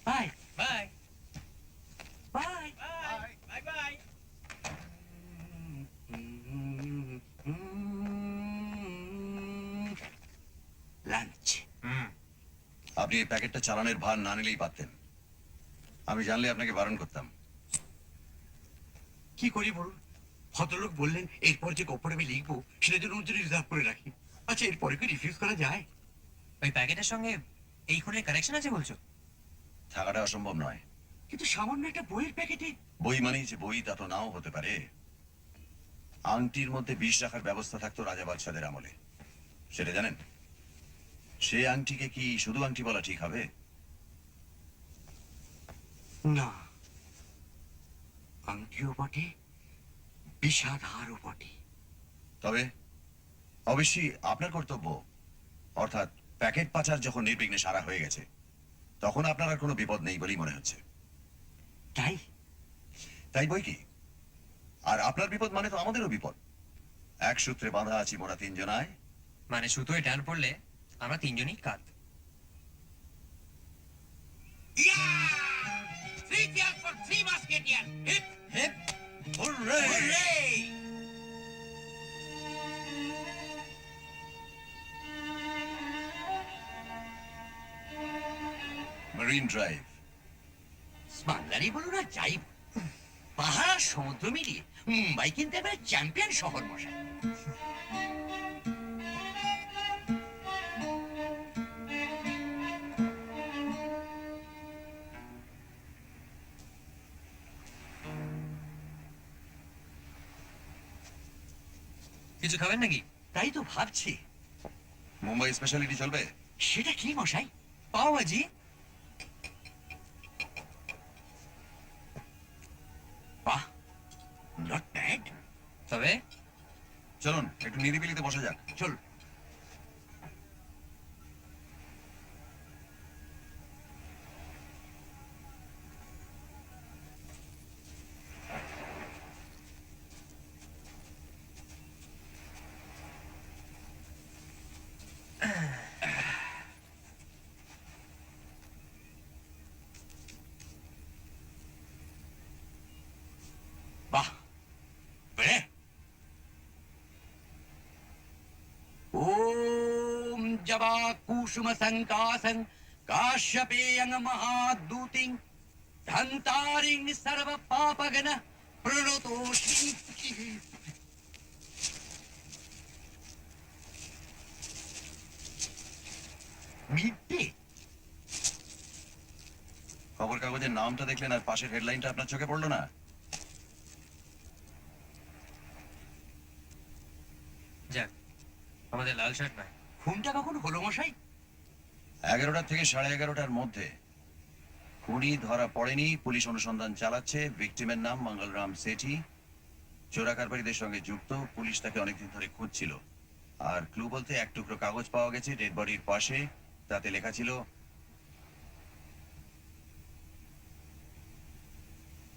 bye bye bye. Bye bye bye. Lunch. আপনি এই প্যাকেটটা চালানের ভার না নিলেই পারতেন। আমি জানলে আপনাকে বারণ করতাম। কি করি বলুন? ভদ্রলোক বললেন এরপর যে গপ্পটা আমি লিখবো সেটা জন্য ওর জন্য রিজার্ভ করে রাখি। আচ্ছা, এরপরে কি রিফিউজ করা যায়? ওই প্যাকেটের সঙ্গে এই খুনের কানেকশন আছে বলছো? থাকাটা অসম্ভব নয়। কিন্তু সামান্য একটা বইয়ের প্যাকেটে। বই মানেই যে বই তা তো নাও হতে পারে। আংটির মধ্যে বিষ রাখার ব্যবস্থা থাকতো রাজা বাদশাদের আমলে, সেটা জানেন? সে আংটিকে কি শুধু আংটি বলা ঠিক হবে? না, আংটিও বটে, বিষাধারও বটে। তবে অবশ্যই আপনার কর্তব্য, অর্থাৎ প্যাকেট পাচার যখন নির্বিঘ্নে সারা হয়ে গেছে তখন আপনার আর কোনো বিপদ নেই বলেই মনে হচ্ছে। তাই তাই বই কি? আর আপনার বিপদ মানে তো আমাদেরও বিপদ। এক সূত্রে বাঁধা আছি মোরা তিনজনায়। মানে সুতোয় টান পড়লে আমরা তিনজনই কাত। Three cheers for three musketeers. Hip hip hooray! Hooray! Marine Drive. বাংলারই বলুন আর যাই বলুন, পাহাড় আর সমুদ্র মিলিয়ে মুম্বাই কিন্তু এবার চ্যাম্পিয়ন শহর মশাই। কিছু খাবেন নাকি? তাই তো ভাবছি। মুম্বাই স্পেশালিটি চলবে? সেটা কি মশাই? পাও ভাজি। বাহ, নট ব্যাড। তবে চলুন একটু নিরিবিলিতে বসা যাক। চল। जवा कुसुम संकासन काश्यपेयं महादूतिं धन्तारिं सर्व पापगन प्रणतोषि মিডডে খবর কাগজের নামটা দেখলেন আর পাশের হেডলাইনটা আপনার চোখে পড়লো না? যাক, আমাদের লাল শার্ট নয়। খুনটা কখন হলো মশাই? 11টা থেকে 11:30টার মধ্যে। খুনি ধরা পড়েনি, পুলিশ অনুসন্ধান চালাচ্ছে। ভিকটিমের নাম মঙ্গলরাম সেঠি, চোরা কারবারিদের সঙ্গে যুক্ত। পুলিশ তাকে অনেকদিন ধরে খুঁজছিল। আর ক্লু বলতে এক টুকরো কাগজ পাওয়া গেছে ডেড বডির পাশে, তাতে লেখা ছিল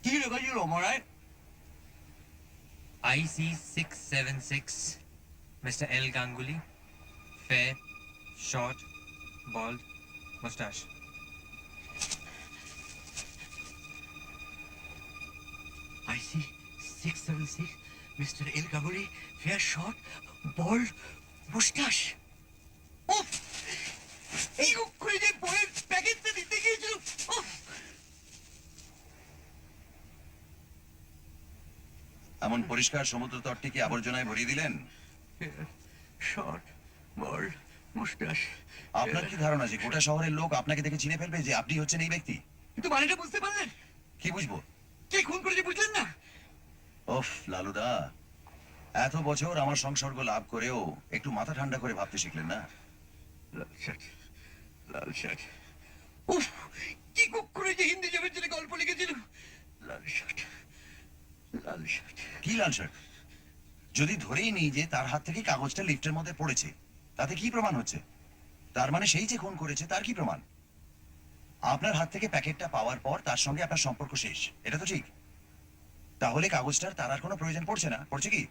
কি লেখা মরায়? IC 676, Mr. L. Ganguly, fair, short, bald, mustache. I see 676 Mr. L. Ganguly, fair short, bald, mustache. উফ! এই অক্ষরে যে বইয়ের প্যাকেটটা দিতে গিয়েছিল। উফ! এমন পরিষ্কার সমুদ্র তটটিকে আবর্জনায় ভরিয়ে দিলেন। শর্ট, বল্ড, মুস্টাশ। আপনার কি ধারণা যে গোটা শহরের লোক আপনাকে দেখে চিনে ফেলবে যে আপনি হচ্ছেন এই ব্যক্তি? কিন্তু মানেটা বুঝতে পারলেন? কি বুঝবো? কে খুন করেছে বুঝলেন না? ওফ লালুদা, এত বছর আমার সংসর্গ লাভ করেও একটু মাথা ঠান্ডা করে ভাবতে শিখলেন না? লাল শার্ট, লাল শার্ট। উফ! কি কুকুরে যে হিন্দি জমের জন্য গল্প লিখেছিল। লাল শার্ট, লাল শার্ট। কি লাল শার্ট? যদি ধরেই নিই যে তার হাত থেকে কাগজটা লিফটের মধ্যে পড়েছে, তাতে কি প্রমাণ হচ্ছে? তার মানে সেই যে খুন করেছে তার কি প্রমাণ? আপনার হাত থেকে প্যাকেটটা পাওয়ার পর তার সঙ্গে আপনার সম্পর্ক শেষ, এটা তো ঠিক। তাহলে কাগজটার তার আর কোনো প্রয়োজন পড়ছে না, পড়ছে কি?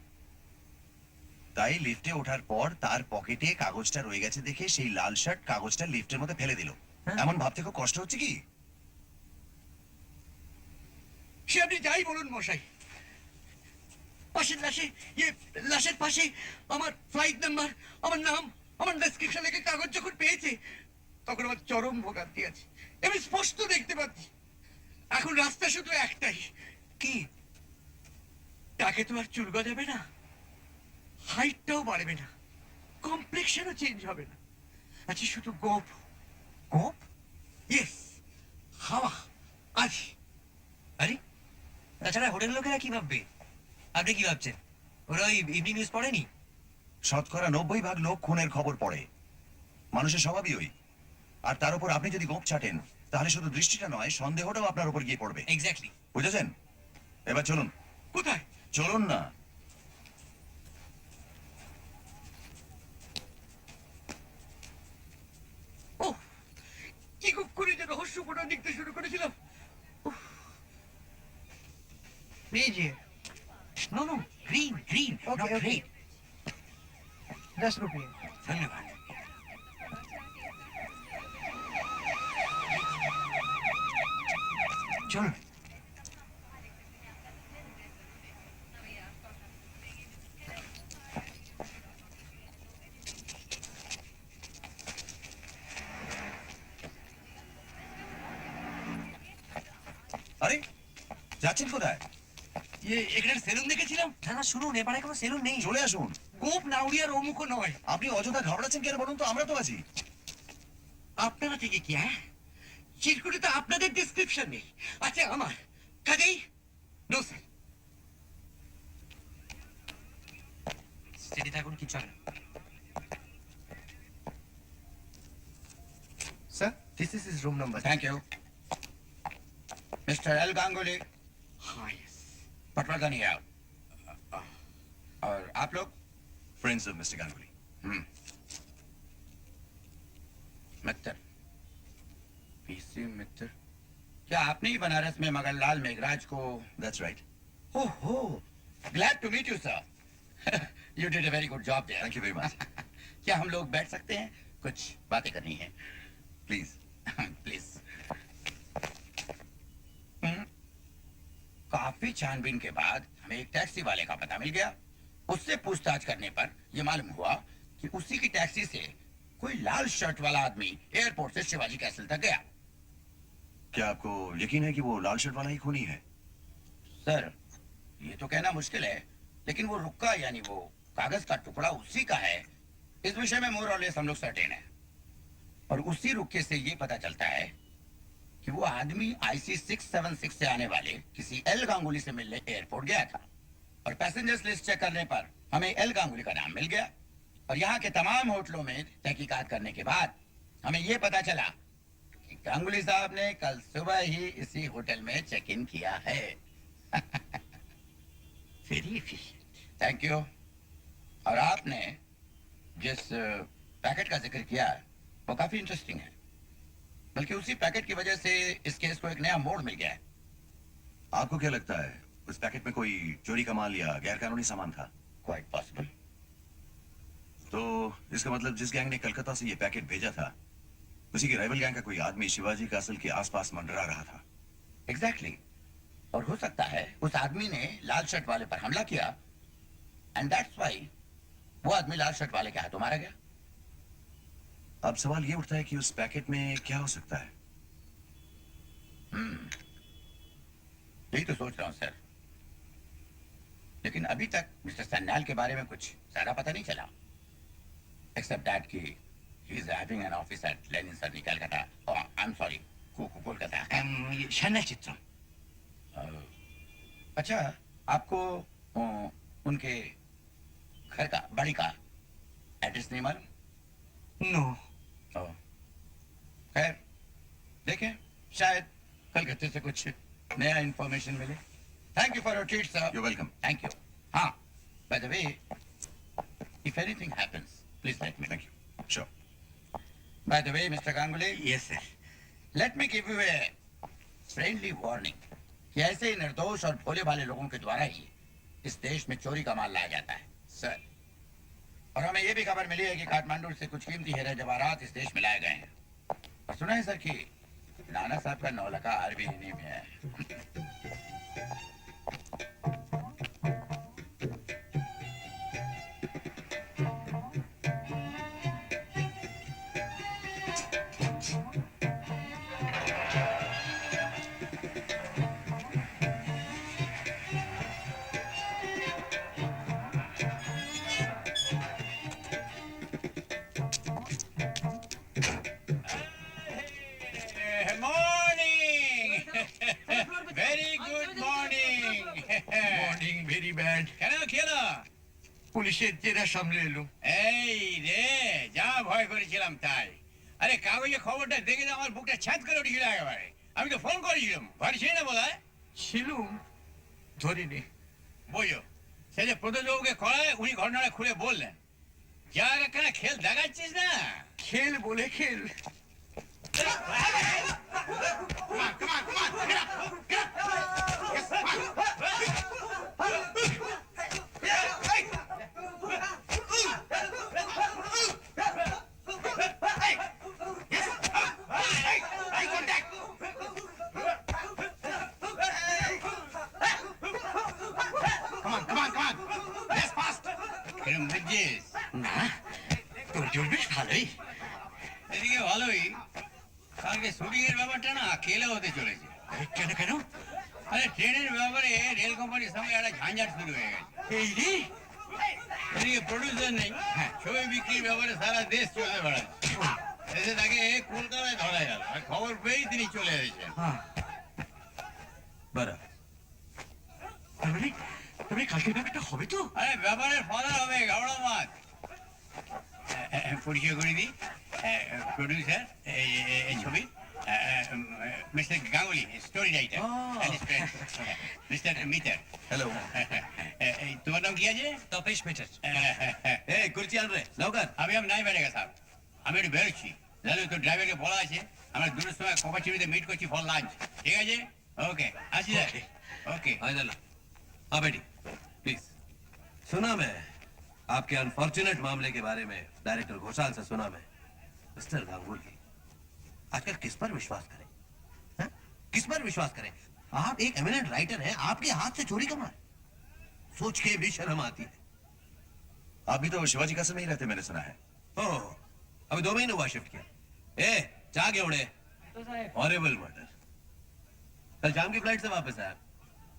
তাই লিফটে ওঠার পর তার পকেটে কাগজটা রয়ে গেছে দেখে সেই লাল শার্ট কাগজটা লিফটের মধ্যে ফেলে দিল। এমন ভাবতে খুব কষ্ট হচ্ছে কি? সে আপনি যাই বলুন মশাই, পাশের লাশে লাশের পাশে আমার ফ্লাইট নাম্বার, আমার নাম, আমার ডেসক্রিপশন লেখে কাগজ যখন পেয়েছে তখন আমার চরম ভোগান্তি আছে। আমি স্পষ্ট দেখতে পাচ্ছি এখন রাস্তা শুধু একটাই। কি? তাকে তো আর চুল গজাবে না, হাইটটাও বাড়বে না, কমপ্লেক্সনও চেঞ্জ হবে না। আচ্ছা শুধু গোপ। গোপ? ইয়েস, হাওয়া। আজ আরে, তাছাড়া হোটেল লোকেরা কি ভাববে? আপনি কি ভাবছেন ওরা ওই ইভিনিং নিউজ পড়েনি? শতকরা 90% লোক খুনের খবর পড়ে, মানুষের স্বভাবই ওই। আর তার উপর আপনি যদি গোপ ছাটেন তাহলে শুধু দৃষ্টিটা নয়, সন্দেহটাও আপনার উপর গিয়ে পড়বে। এক্স্যাক্টলি। বুঝেছেন? এবার চলুন। কোথায়? চলুন না। ও কি করে যে রহস্যপূর্ণ লিখতে শুরু করেছিলাম। लीजिए। No no, green green, Okay, not okay. Red. 10 रुपये। ধন্যবাদ। চল। আরে যাচ্ছেন কোথায়? এখানে সেলুন দেখেছিলাম। না না, শুনুন, এবারে কোনো সেলুন নেই। চলে আসুন। গোপ নাউরিয়ার অমুকও নয়। আপনি অযথা ঘাবড়াচ্ছেন কেন বলুন তো? আমরা তো আছি। আপনারা থেকে কি? হ্যাঁ, চিরকুটে তো আপনাদের ডেসক্রিপশন নেই, আছে আমার। কাজেই নো স্যার। স্টেডি থাকুন, কিছু হবে না। Sir, this is his room number. Thank you mister L Ganguly, হ্যাঁ, yes. पटवर्धन हियर। और आप लोग? Friends of mister Ganguly. Mitra, PC Mitra. क्या आपने ही बनारस में मगनलाल मेघराज को? That's right. ओहो, glad to meet you sir. You did a very good job there. Thank you very much. क्या हम लोग बैठ सकते हैं? कुछ बातें करनी है। प्लीज। प्लीज। काफी छानबीन के बाद हमें एक टैक्सी वाले का पता मिल गया। उससे पूछताछ करने पर यह मालूम हुआ कि उसी की टैक्सी से कोई लाल शर्ट वाला आदमी एयरपोर्ट से शिवाजी कैसल तक गया। क्या आपको यकीन है कि वो लाल शर्ट वाला ही खूनी है? सर, ये तो कहना मुश्किल है, लेकिन वो रुक्का यानी वो कागज का टुकड़ा उसी का है, इस विषय में मोर और लेस हम लोग सर्टेन है। और उसी रुक्के से ये पता चलता है कि वो आदमी IC 676 से आने वाले किसी एल गांगुली से मिलने एयरपोर्ट गया था। और पैसेंजर्स लिस्ट चेक करने पर हमें एल गांगुली का नाम मिल गया। और यहाँ के तमाम होटलों में तहकीकात करने के बाद हमें ये पता चला कि गांगुली साहब ने कल सुबह ही इसी होटल में चेक इन किया है। Very efficient. Thank you. और आपने जिस पैकेट का जिक्र किया वो काफी इंटरेस्टिंग है, बल्कि उसी पैकेट की वजह से इस केस को एक नया मोड़ मिल गया है। आपको क्या लगता है उस पैकेट में कोई चोरी का माल या गैरकानूनी सामान था? Quite possible. तो इसका मतलब जिस गैंग ने कलकत्ता से ये पैकेट भेजा था उसी की राइवल गैंग का कोई आदमी शिवाजी कासल के आसपास मंडरा रहा था। एग्जैक्टली। और हो सकता है उस आदमी ने लाल शर्ट वाले पर हमला किया, एंड दैट्स व्हाई वो आदमी लाल शर्ट वाले के हाथों मारा गया। अब सवाल ये उठता है कि उस पैकेट में क्या हो सकता है? यही तो सोच रहा हूं सर, लेकिन अभी तक मिस्टर सन्याल के बारे में कुछ ज्यादा पता नहीं चला, एक्सेप्ट दैट कि he is having an office at Lenin सर Calcutta, I am sorry Kolkata. शैनल चित्रम। अच्छा, आपको उनके घर का बड़ी का एड्रेस नहीं मालूम? नो। खैर देखें, शायद कलकत्ते से कुछ नया इंफॉर्मेशन मिले। Thank you for your treat sir. You welcome. Thank you. हाँ, by the way, if anything happens please let me. Thank you. Sure. By the way mister Ganguly, yes sir. Let me give you a friendly warning कि ऐसे ही निर्दोष और भोले भाले लोगों के द्वारा ही इस देश में चोरी का माल लाया जाता है सर। और हमें ये भी खबर मिली है कि काठमांडू से कुछ कीमती हीरे जवाहरात इस देश में लाए गए हैं। और सुना है सर कि नाना साहब का नौलखा हार भी इन्हीं में है। Morning. Very good morning. Morning very bad. কেন খেলো? পুলিশের জেরা সামলে এলো। এই রে, যা ভয় করেছিলাম তাই। আরে কাগজে খবরটা দেখে তো আমার বুকটা ছাদ করে উঠেছিল একেবারে। আমি তো ফোন করেছিলাম, ঘরে ছিল না বোধ হয়। ছিলুম, ধরিনি। বোঝো, সে যে প্রদোষবাবুকে করায় উনি ঘটনাটা খুলে বললেন। যা একখানা খেল দেখাচ্ছিস না। খেল বলে খেল। এরকম বুঝছিস? না, তোর জোর বেশ ভালোই। এদিকে ভালোই, কালকে শুটিং এর ব্যাপারটা না খেলে হতে চলেছে। কেন কেন? আরে ট্রেনের ব্যাপারে রেল কোম্পানির সঙ্গে একটা ঝঞ্ঝাট শুরু হয়ে গেছে। এই রে, এদিকে প্রডিউসার নেই, ছবি বিক্রির ব্যাপারে সারা দেশ চলে বেড়াচ্ছে। এসে তাকে কলকাতায় ধরা গেল, আর খবর পেয়েই তিনি চলে এসেছেন। बरा তার মানে কালকের ব্যাপারটা হবে তো? আরে ব্যাপারের ফাদার হবে, গাবড়া মাছ। পরিচয় করে দিই, প্রডিউসার এই ছবি mister Ganguly, story writer, mister Mitter. Hello তোমার নাম কি আছে? তপেশ মিটার। ए कुर्सी आन रे लवकर আমি নাই বেড়ে সাহেব, আমি একটু বেরোচ্ছি। জানো তো ড্রাইভারকে বলা আছে আমরা দুটোর সময় কপাচিবিতে মিট করছি ফর লাঞ্চ। ঠিক আছে? ওকে, আসি স্যার। ওকে। आइदला हाँ बेटी प्लीज। सुना मैं आपके अनफॉर्चुनेट मामले के बारे में डायरेक्टर घोषाल से सुना मैं। मिस्टर गांगुली, आजकल किस पर विश्वास करें? हाँ? किस पर विश्वास करें? आप एक एमिनेंट राइटर हैं, आपके हाथ से चोरी का माल, सोच के भी शर्म आती है। आप भी तो शिवाजी कासल में ही रहते, मैंने सुना है। ओह, अभी 2 महीने हुआ शिफ्ट किया। ए जा के उड़े, हॉरिबल मर्डर। कल शाम की फ्लाइट से वापस आया,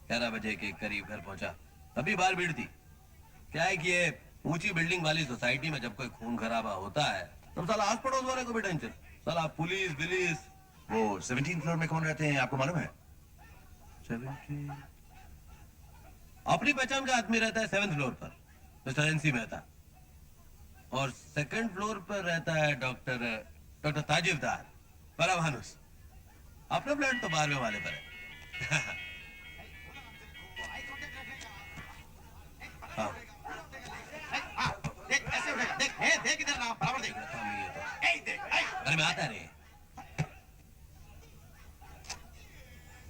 11 बजे के करीब घर पहुंचा, अभी बाहर भीड़ थी। क्या है कि ये ऊंची बिल्डिंग वाली सोसाइटी में जब कोई खून खराबा होता है तो साला आस पड़ोस वाले को भी टेंशन, साला पुलिस बिलिस। वो 17 फ्लोर में कौन रहते हैं आपको मालूम है? 70 अपनी पहचान का आदमी रहता है 7th फ्लोर पर, मिस्टर एनसी मेहता, और 2nd फ्लोर पर रहता है डॉक्टर ताजिबदार पराभानुस। अपना फ्लैट तो 12वें वाले पर है। हाँ, देख ऐसे उठेगा, देख इधर ना, बराबर देख। अरे मैं आता नहीं।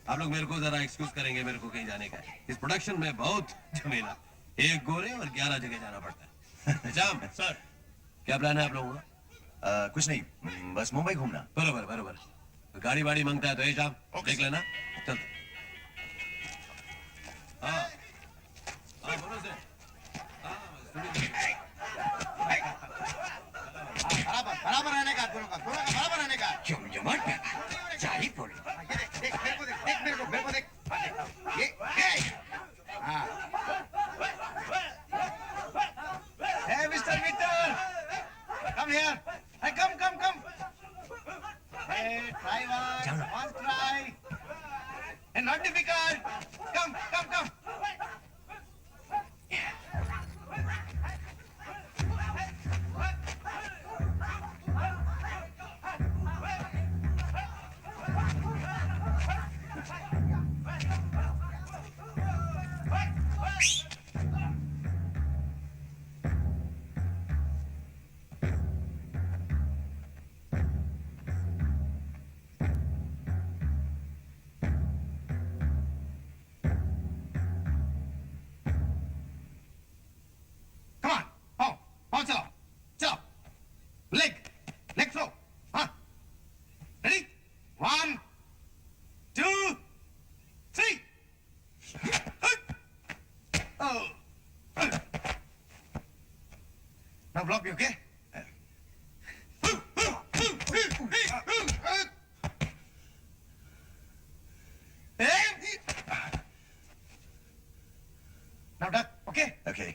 आप लोग मेरे को जरा एक्सक्यूज करेंगे, मेरे को कहीं जाने का है। इस प्रोडक्शन में बहुत झमेला, एक गोरे और 11 जगह जाना पड़ता है। जाम सर क्या प्लान है आप लोगों का? कुछ नहीं, बस मुंबई घूमना। बरोबर बरोबर। गाड़ी वाड़ी मांगता है तो ये जाम देख लेना। चल हाँ हाँ बोलो से। बराबर रहने का, दोनों का बराबर रहने का। जमजमाट में जाली पड़ी। ये देख मेरे को देख। ये हाँ। Hey, Mr. Mittal, come here. Hey, come. Hey, try one try. Hey, not difficult. Come. Come on, पाँव चलाओ. Leg throw. हाँ. Ready? 1, 2, 3. Oh. Now block me, okay? Now duck, okay? Okay.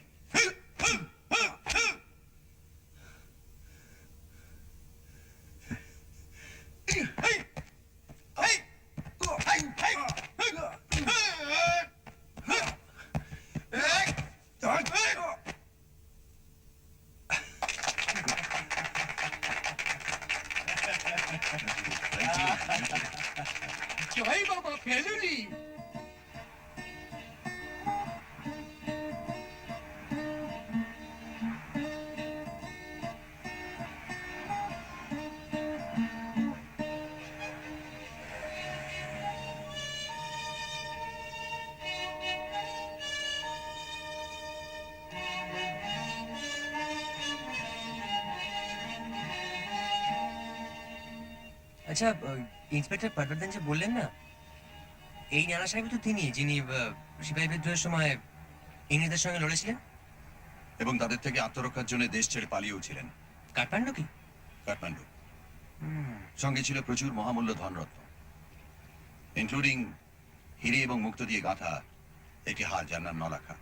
জয় বাবা ফেলুনি। আচ্ছা, ইন্সপেক্টর পাটবর্ধন যে বললেন না, এই নানা সাহেব তো তিনি যিনি সিপাহী বিদ্রোহের সময় ইংরেজদের সঙ্গে লড়েছিলেন এবং তাদের থেকে আত্মরক্ষার জন্য দেশ ছেড়ে পালিয়েও ছিলেন। কাঠমান্ডু কি? কাঠমান্ডু। সঙ্গে ছিল প্রচুর মহামূল্য ধনরত্ন, ইনক্লুডিং হিরে এবং মুক্তো দিয়ে গাঁথা একটি হার যার নাম নলাখা।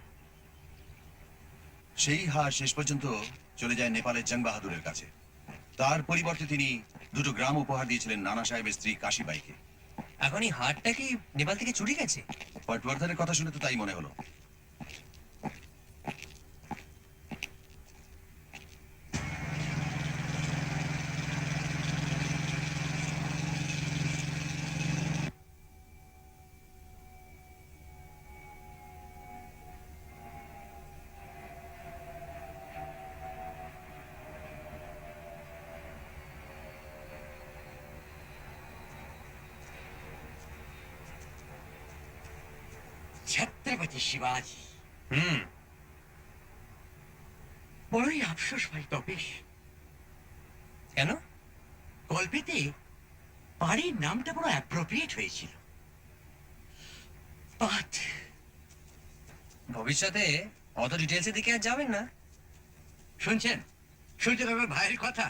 সেই হার শেষ পর্যন্ত চলে যায় নেপালের জং বাহাদুরের কাছে। তার পরিবর্তে তিনি 2টো গ্রাম উপহার দিয়েছিলেন নানা সাহেবের স্ত্রী কাশীবাইকে। এখন এই হারটা কি নেপাল থেকে চুরি গেছে? পটবর্ধনের কথা শুনে তো তাই মনে হলো। ছত্রপতি শিবাজি। हम्म বড়ই আফসোস ভাই তপেশ, কেন? গল্পেতে বাড়ির নামটা বড় অ্যাপ্রোপ্রিয়েট হয়েছিল। বাট ভবিষ্যতে অত ডিটেলসের দিকে আর যাবেন না। শুনছেন আমার ভাইয়ের কথা?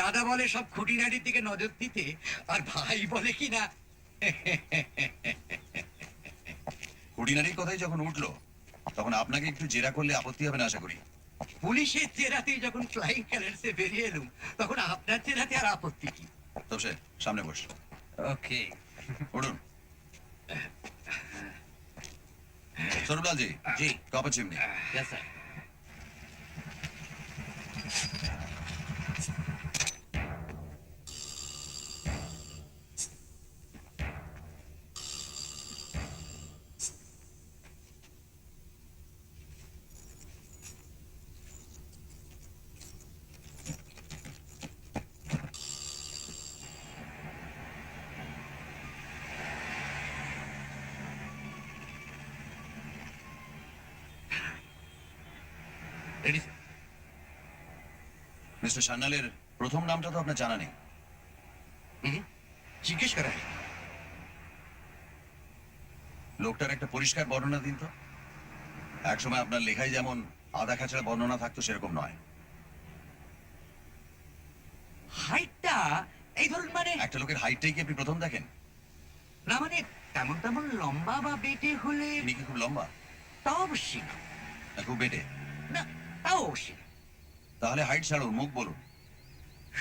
দাদা বলে সব খুঁটিনাটির দিকে নজর দিতে, আর ভাই বলে কি না খুঁটিনাটির কথাই যখন উঠলো তখন আপনাকে একটু জেরা করলে আপত্তি হবে না আশা করি। পুলিশের জেরাতে যখন ফ্লাইং কালার্সে বেরিয়ে এলুম, তখন আপনার জেরাতে আর আপত্তি কি? তো সে সামনে বস, ওকে উঠুন। সৌরভলাল জি, জি। Cup of chimney. Yes sir. Ready sir. Mister সান্যালের প্রথম নামটা তো আপনার জানা নেই। জিজ্ঞেস করা হয়। লোকটার একটা পরিষ্কার বর্ণনা দিন তো। একসময় আপনার লেখায় যেমন আধা খাঁচড়া বর্ণনা থাকতো সেরকম নয়। হাইটটা এই ধরুন, মানে একটা লোকের হাইটটাই কি আপনি প্রথম দেখেন? না, মানে তেমন তেমন লম্বা বা বেটে হলে ইনি কি খুব লম্বা তাও অবশ্যই না। না খুব বেটে? না, তাও অবশ্যই না। তাহলে হাইট ছাড়ুন, মুখ বলুন।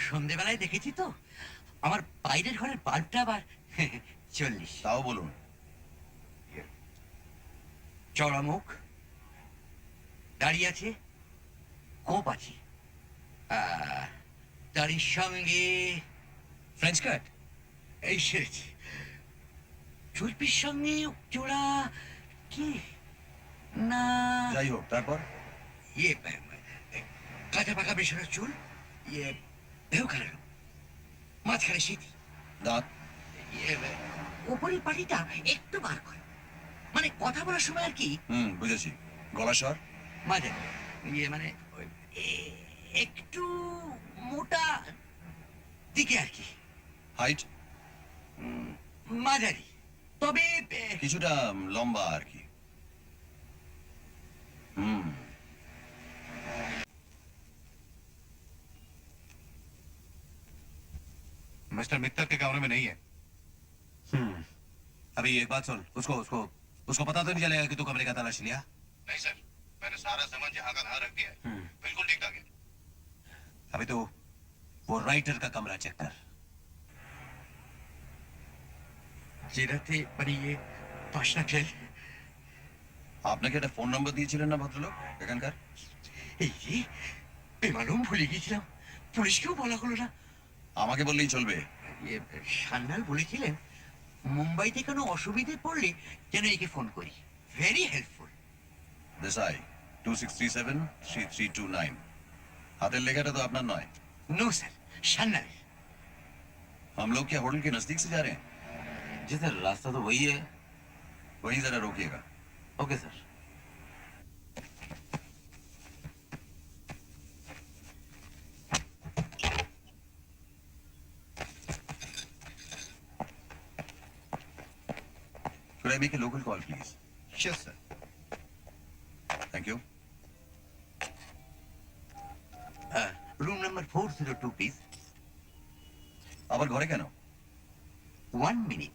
সন্ধেবেলায় দেখেছি তো, আমার বাইরের ঘরের বাল্বটা আবার 40। তাও বলুন। চড়া মুখ, দাড়ি আছে, কোপ আছে, দাড়ির সঙ্গে ফ্রেঞ্চ কাট এই সেরেছে, চুলপির সঙ্গে জোড়া কি না, যাই হোক, তারপর? ইয়ে কাঁচা পাকা বেসরা চুল, ইয়ে দেহ খারাপ, মাঝখানে শীতি, দাঁত? ইয়ে উপরের পাটিটা একটু বার করে, মানে কথা বলার সময় আর কি বুঝেছি। গলা স্বর? মাঝে ইয়ে মানে ওই একটু মোটা দিকে আর কি, হাইট? মাঝারি, তবে কিছুটা লম্বা আর কি। मिस्टर मित्तल के कमरे में नहीं है। अभी एक बात सुन, उसको उसको उसको पता तो नहीं चलेगा कि तू कमरे का तलाशी लिया? नहीं सर, मैंने सारा सामान जहाँ का तहाँ रख दिया है। बिल्कुल ठीक ठाक है। अभी तो वो राइटर का कमरा चेक कर। জেরাতে মানে ইয়ে পাশনা ফেল, আপনাকে একটা ফোন নম্বর দিয়েছিলেন না ভদ্রলোক এখানকার? এই যে বেমালুম ভুলে গেছিলাম, পুলিশকেও বলা হলো না। আমাকে বললেই চলবে। ইয়ে সান্যাল বলেছিলেন মুম্বাইতে কোনো অসুবিধে পড়লে যেন একে ফোন করি, ভেরি হেল্পফুল। দেসাই 2637-3329। হাতের লেখাটা তো আপনার নয়। No sir, Sanyal. हम लोग क्या होटल के नजदीक से जा रहे हैं? जी सर, रास्ता तो वही है। वहीं जरा रोकिएगा। Okay sir. Could I make a local call, please? Sure, sir. Thank you. Room number 402 please. আবার ঘরে কেন? 1 মিনিট।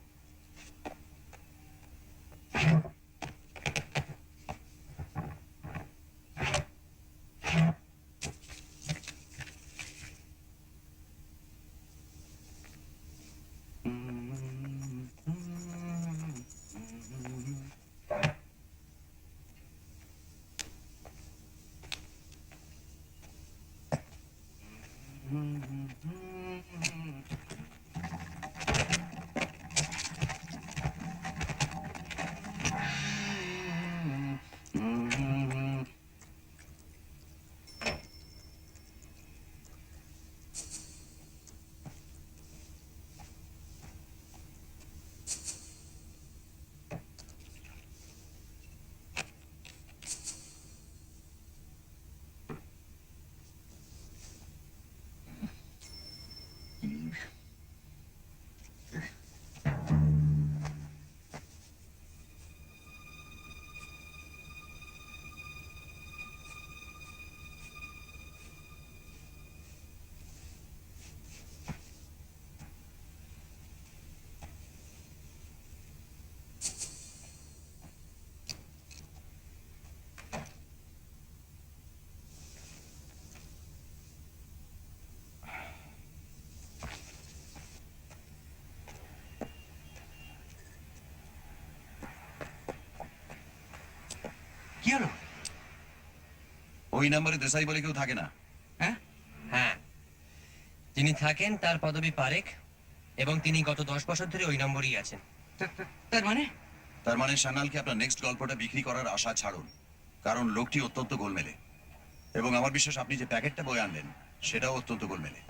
কি হলো? ওই নাম্বারে দেশাই বলে কেউ থাকে না। হ্যাঁ, হ্যাঁ, যিনি থাকেন তার পদবি পারেখ এবং তিনি গত 10 বছর ধরে ওই নম্বরই আছেন। তার মানে তার মানে সান্যালকে আপনার নেক্সট গল্পটা বিক্রি করার আশা ছাড়ুন, কারণ লোকটি অত্যন্ত গোলমেলে, এবং আমার বিশ্বাস আপনি যে প্যাকেটটা বই আনলেন সেটাও অত্যন্ত গোলমেলে।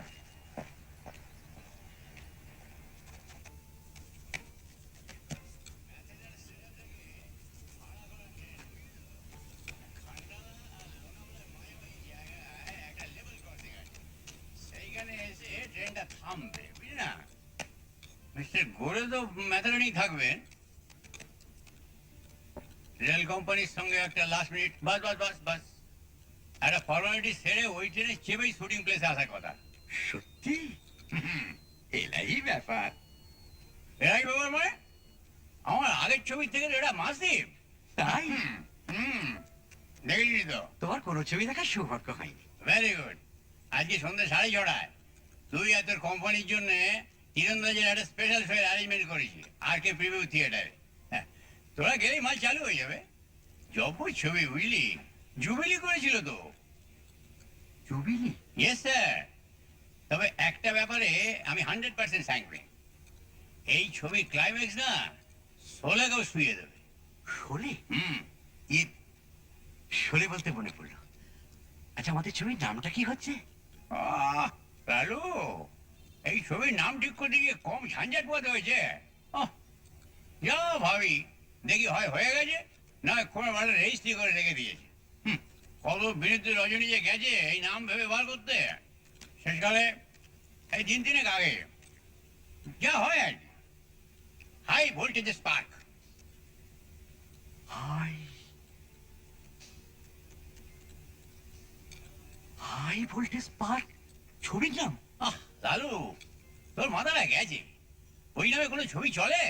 সেইখানে এসে ট্রেনটা থামবে, বুঝলি না? মিস্টার গোরে তো ম্যাথারণই থাকবেন। রেল কোম্পানির সঙ্গে একটা লাস্ট মিনিট বাস বাস বাস বাস একটা ফর্মালিটি সেরে ওই ট্রেনে চেপেই শুটিং প্লেসে আসার কথা। সত্যি এলাই ব্যাপার। এরাই ব্যাপার মানে আমার আগের ছবির থেকে তো এটা মাসিভ। তাই হুম, দেখেছিস তো? তোমার কোনো ছবি দেখার সৌভাগ্য হয়নি। Very good. আজকে সন্ধ্যে 6:30 তুই আর তোর কোম্পানির জন্য তীরন্দাজের একটা স্পেশাল শোয়ের অ্যারেঞ্জমেন্ট করেছি আর কে প্রিভিউ থিয়েটারে। তোরা গেলেই মাল চালু হয়ে যাবে। জব্বর ছবি, বুঝলি? জুবিলি করেছিল তো। জুবিলি? Yes sir. তবে একটা ব্যাপারে আমি 100% স্যাংকুইন। এই ছবির ক্লাইম্যাক্স না শোলেকেও শুয়ে দেবে। শোলে? হুম। শোলে বলতে মনে পড়লো, আচ্ছা আমাদের ছবির নামটা কি হচ্ছে? লালু, এই ছবির নাম ঠিক করতে গিয়ে কম ঝঞ্ঝাট পোহাতে হয়েছে। যা ভাবি দেখি হয় হয়ে গেছে, না কোনো মানে রেজিস্ট্রি করে রেখে দিয়েছে। কত বিরুদ্ধে রজনী যে গেছে এই নাম ভেবে বার করতে, শেষকালে এই দিন তিনেক আগে যা হয় আর কি, high voltage spark. High high voltage park ছবির নাম? লালু, তোর মাথাটা গেছে। ওই নামে কোনো ছবি চলে?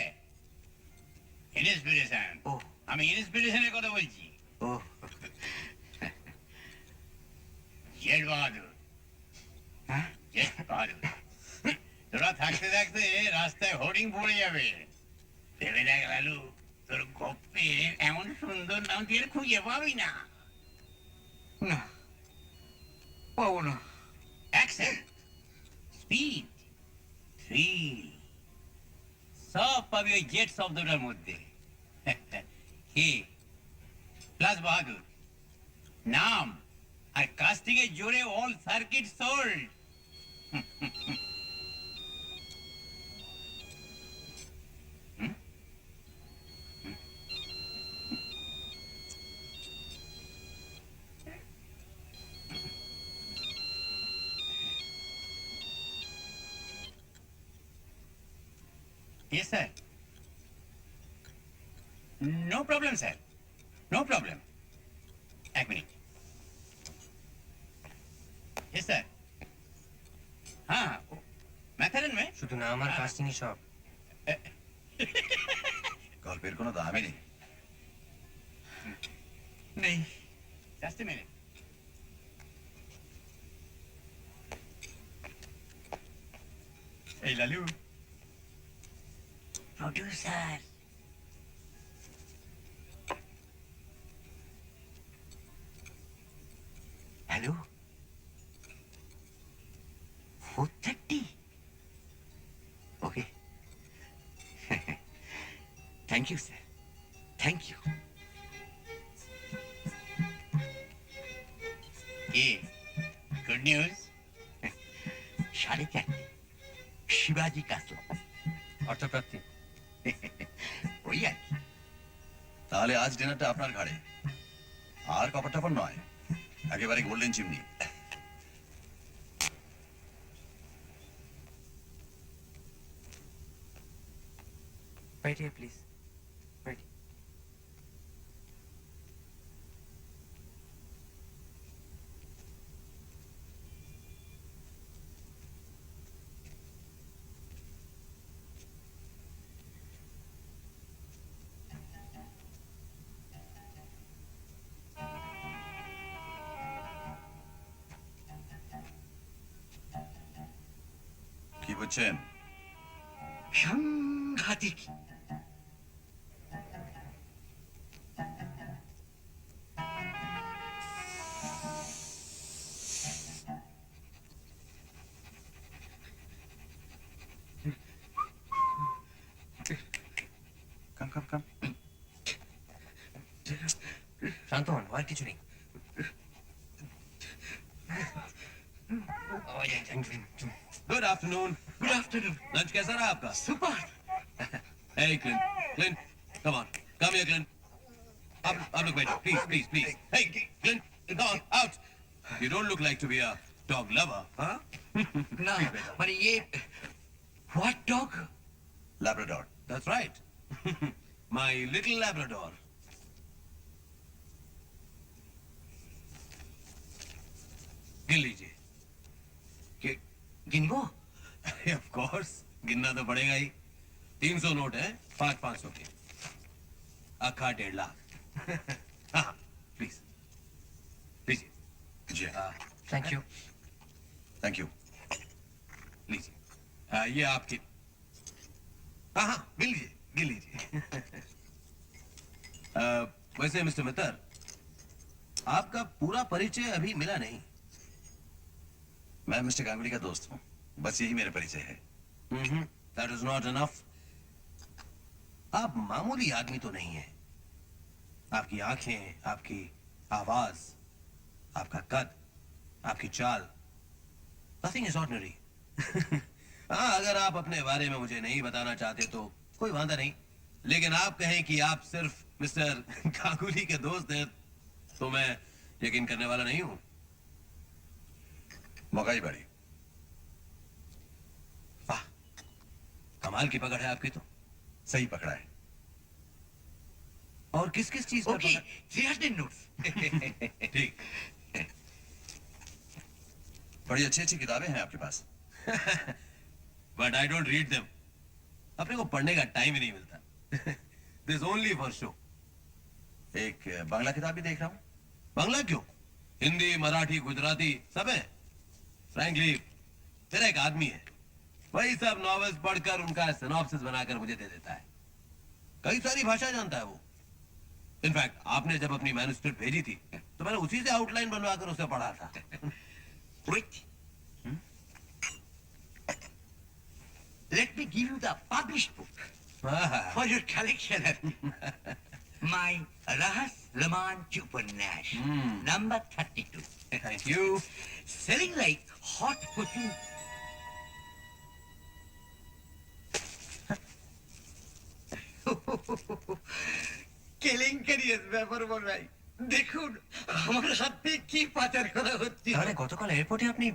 ইন্সপিরেশন। ও। আমি ইন্সপিরেশনের কথা বলছি। ও জেট বাহাদুর। হ্যাঁ, জেট বাহাদুর। তোরা থাকতে থাকতে রাস্তায় হোর্ডিং পড়ে যাবে। ভেবে দেখ লালু, তোর গপ্পে এমন সুন্দর নাম তুই আর খুঁজে পাবি না। না পাবো না। অ্যাকশন, স্পিড, থ্রিল সব পাবি ওই জেট শব্দটার মধ্যে। কে প্লাস বাহাদুর নাম আর কাছ থেকে জোরে all circuit sold. Yes, sir. No problem, sir. No problem. এক মিনিট। Yes, sir. হ্যাঁ, ম্যাথারন মে শুধু নাম আর কাস্টিংই সব। গল্পের কোনো দামই নেই। নেই। Just a minute. এই Lalu, producer hello, 4:30? Okay, thank you sir, thank you. কি গুড নিউজ? 4:30 শিবাজি কাসলা। অর্থপ্রাপ্তি। ওই আর কি। তাহলে আজ ডিনারটা আপনার ঘাড়ে, আর কপার টাপার নয়, একেবারে golden chimney. Right here, please. Right. কি বুঝছেন? সাংঘাতিক। कम कम শান্ত হন, আর কিছু নেই। Good afternoon. Good afternoon. Lunch कैसा रहा आपका? Super. Hey, Clint, come on, come here, Clint. आप लोग बैठो, please. Hey, Clint, come on, out. You don't look like to be a dog lover, huh? ना माने ये what dog? Labrador That's right. My little Labrador. गिन लीजिए। गिनबो? Of course, गिनना तो पड़ेगा ही। 300 नोट है, 500 के। अक्खा 1.5 लाख। हाँ, प्लीज लीजिए। जी থ্যাংক ইউ। थैंक यू लीजिए। ये आपकी। हाँ, गिन लीजिए। वैसे मिस्टर मित्तर, आपका पूरा परिचय अभी मिला नहीं। मैं मिस्टर गांगुली का दोस्त हूँ, बस यही मेरा परिचय है। That is not enough. आप मामूली आदमी तो नहीं है। आपकी आंखें, आपकी आवाज, आपका कद, आपकी चाल, nothing is ordinary. हाँ, अगर आप अपने बारे में मुझे नहीं बताना चाहते तो कोई वांदा नहीं, लेकिन आप कहें कि आप सिर्फ मिस्टर गांगुली के दोस्त हैं तो मैं यकीन करने वाला नहीं हूं। मौकाई बाड़ी वाह, कमाल की पकड़ है आपकी तो। सही पकड़ा है। और किस किस चीज पर ओके, 300 नोट्स। पकड़? ठीक। बड़ी अच्छी अच्छी किताबें हैं आपके पास। But I don't read them. अपने को पढ़ने का टाइम ही नहीं मिलता। This only for show. एक बांग्ला किताब भी देख रहा हूँ। बांग्ला क्यों? हिंदी, मराठी, गुजराती सब है। फ्रैंकली, तेरा एक आदमी है, वही सब नॉवेल्स पढ़कर उनका सिनॉप्सिस बनाकर मुझे दे देता है। कई सारी भाषा जानता है वो। इनफैक्ट आपने जब अपनी मैन्युस्क्रिप्ट भेजी थी तो मैंने उसी से आउटलाइन बनवाकर उसे पढ़ा था। Wait. Let me give you the published book for your collection. My Rahas Romantic Upanesh, number 32. Thank you. Selling like hot cooking. কেলেঙ্কারিয়াস ব্যাপার ভাই, দেখুন আমার হাতে কি পাচার করা হচ্ছে। তাহলে গতকাল এয়ারপোর্টে আপনি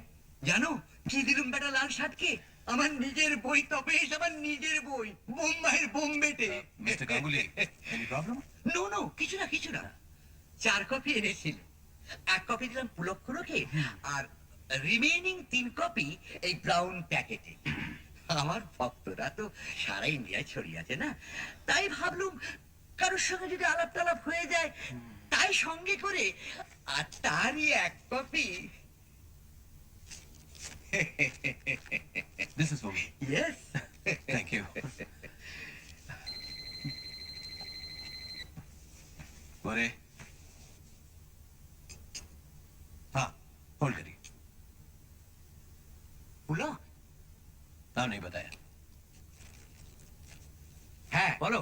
জানো কি দিলুম বেটা লাল সাতকে? আমার নিজের বই, তবে আমার নিজের বই, বোম্বাইয়ের Bombete. Mister Ganguly, any problem? No no, কিছু না। 4 কপি এনেছিল, 1 কপি দিলাম পুলক্ষণকে, আর রিমেইনিং 3 কপি এই ব্রাউন প্যাকেটে। আমার ভক্তরা তো সারা ইন্ডিয়ায় ছড়িয়ে আছে না, তাই ভাবলুম কারোর সঙ্গে যদি আলাপ টালাপ হয়ে যায় তাই সঙ্গে করে, আর তারই 1 copy. This is for me. Yes. Thank you. बोरे, हाँ, होल्ड करिए। বলো। नाम नहीं बताया। হ্যাঁ বলো।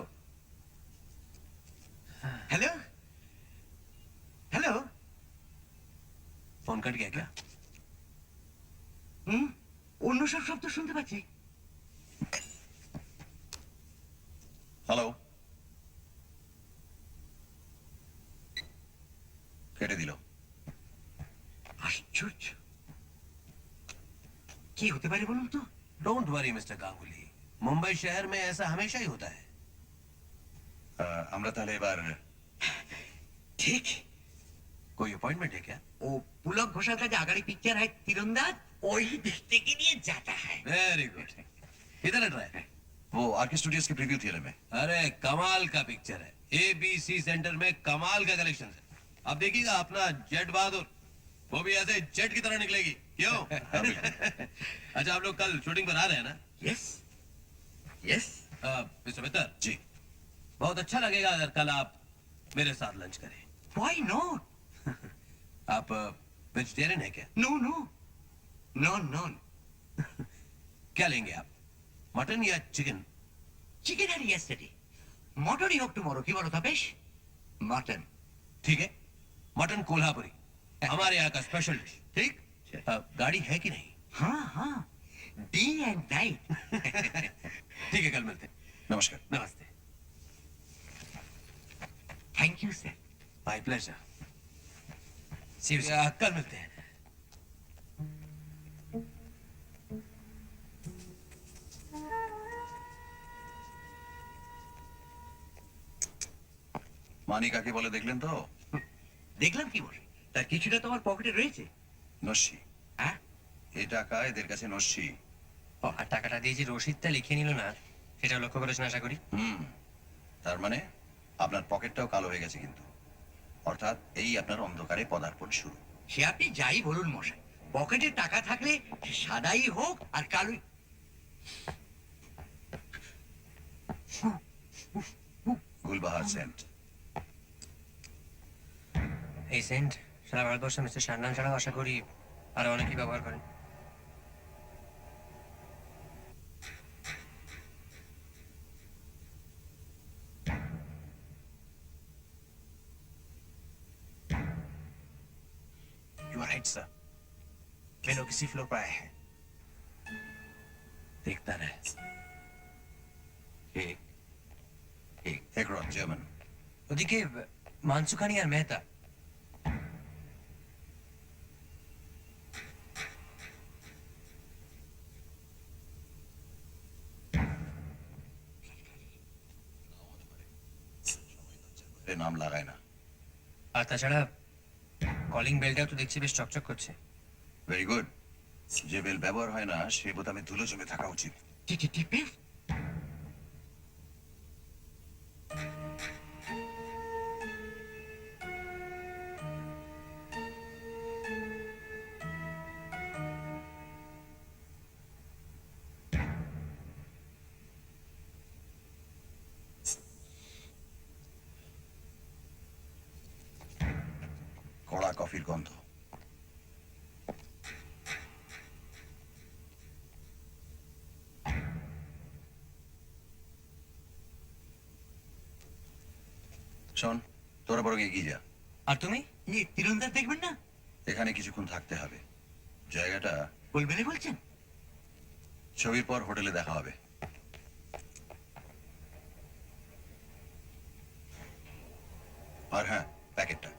Hello hello. फोन कट गया क्या? অন্য সব শব্দ শুনতে পাচ্ছি। हेलो কেটে দিল। আশ্চর্য, কি হতে পারে বলুন তো? Don't worry mister Ganguly, Mumbai शहर में ऐसा हमेशा ही होता है। আমরা তাহলে এবার ঠিক। कोई अपॉइंटमेंट है क्या? ও পুলক ঘোষাল का जो आगरी पिक्चर है तीरंदाज, वही देखने के लिए जाता है। Very good. किधर है ट्राई? वो आरके स्टूडियोज के प्रीव्यू थिएटर में। अरे कमाल का पिक्चर है। ABC सेंटर में कमाल का कलेक्शन है। अब देखिएगा अपना जेट बहादुर, वो भी ऐसे जेट की तरह निकलेगी। क्यों? अच्छा, आप लोग कल शूटिंग पर आ रहे हैं ना? Yes yes. मिस्टर मित्तर जी बहुत अच्छा लगेगा अगर कल आप मेरे साथ लंच करें। Why not? आप वेजिटेरियन है क्या? No no, non. क्या लेंगे आप, मटन या चिकन? चिकन had yesterday, মটনই হোক টুমরো, কি বলো তপেশ? মটন। ठीक है, मटन कोल्हापुरी हमारे यहाँ का स्पेशल डिश। ठीक, गाड़ी है कि नहीं? हाँ हाँ, डे एंड नाइट। ठीक है, कल मिलते हैं। নমস্কার। नमस्ते। Thank you sir. My pleasure. See you soon. कल मिलते हैं। মানি কাকে বলে দেখলেন তো? দেখলাম কি বলে, তার কিছুটা তোমার পকেটে রয়েছে। নস্যি। হ্যাঁ, এই টাকা এদের কাছে নস্যি। ও, আর টাকাটা দিয়ে যে রসিদটা লিখে নিল না, সেটা লক্ষ্য করেছেন আশা করি। তার মানে আপনার পকেটটাও কালো হয়ে গেছে কিন্তু। অর্থাৎ এই আপনার অন্ধকারে পদার্পণ শুরু। সে আপনি যাই বলুন মশাই, পকেটে টাকা থাকলে সে সাদাই হোক আর কালোই। গুলবাহার সেন্ট। এই সেন্ট সারা ভারতবর্ষে মিস্টার সান্নান ছাড়াও আশা করি আরো অনেকেই ব্যবহার করেন। You are right sir, menu किसी फ्लोर पर आया है। देखता रहे। ঠিক ঠিক। হেকরন জার্মান। ওদিকে মানসুখানি আর মেহতা। এ নাম লাগায় না। আর তাছাড়া কলিং বেলটাও তো দেখছি বেশ চকচক করছে। Very good. যে বেল ব্যবহার হয় না সে বোতামে ধুলো জমে থাকা উচিত। টিপে কড়া কফির গন্ধ। শোন, তোরা বরং এগিয়ে যা। আর তুমি? ইয়ে তীরন্দাজ দেখবেন না? এখানে কিছুক্ষণ থাকতে হবে। জায়গাটা বলবেন বলছেন? ছবির পর হোটেলে দেখা হবে। আর হ্যাঁ, প্যাকেটটা।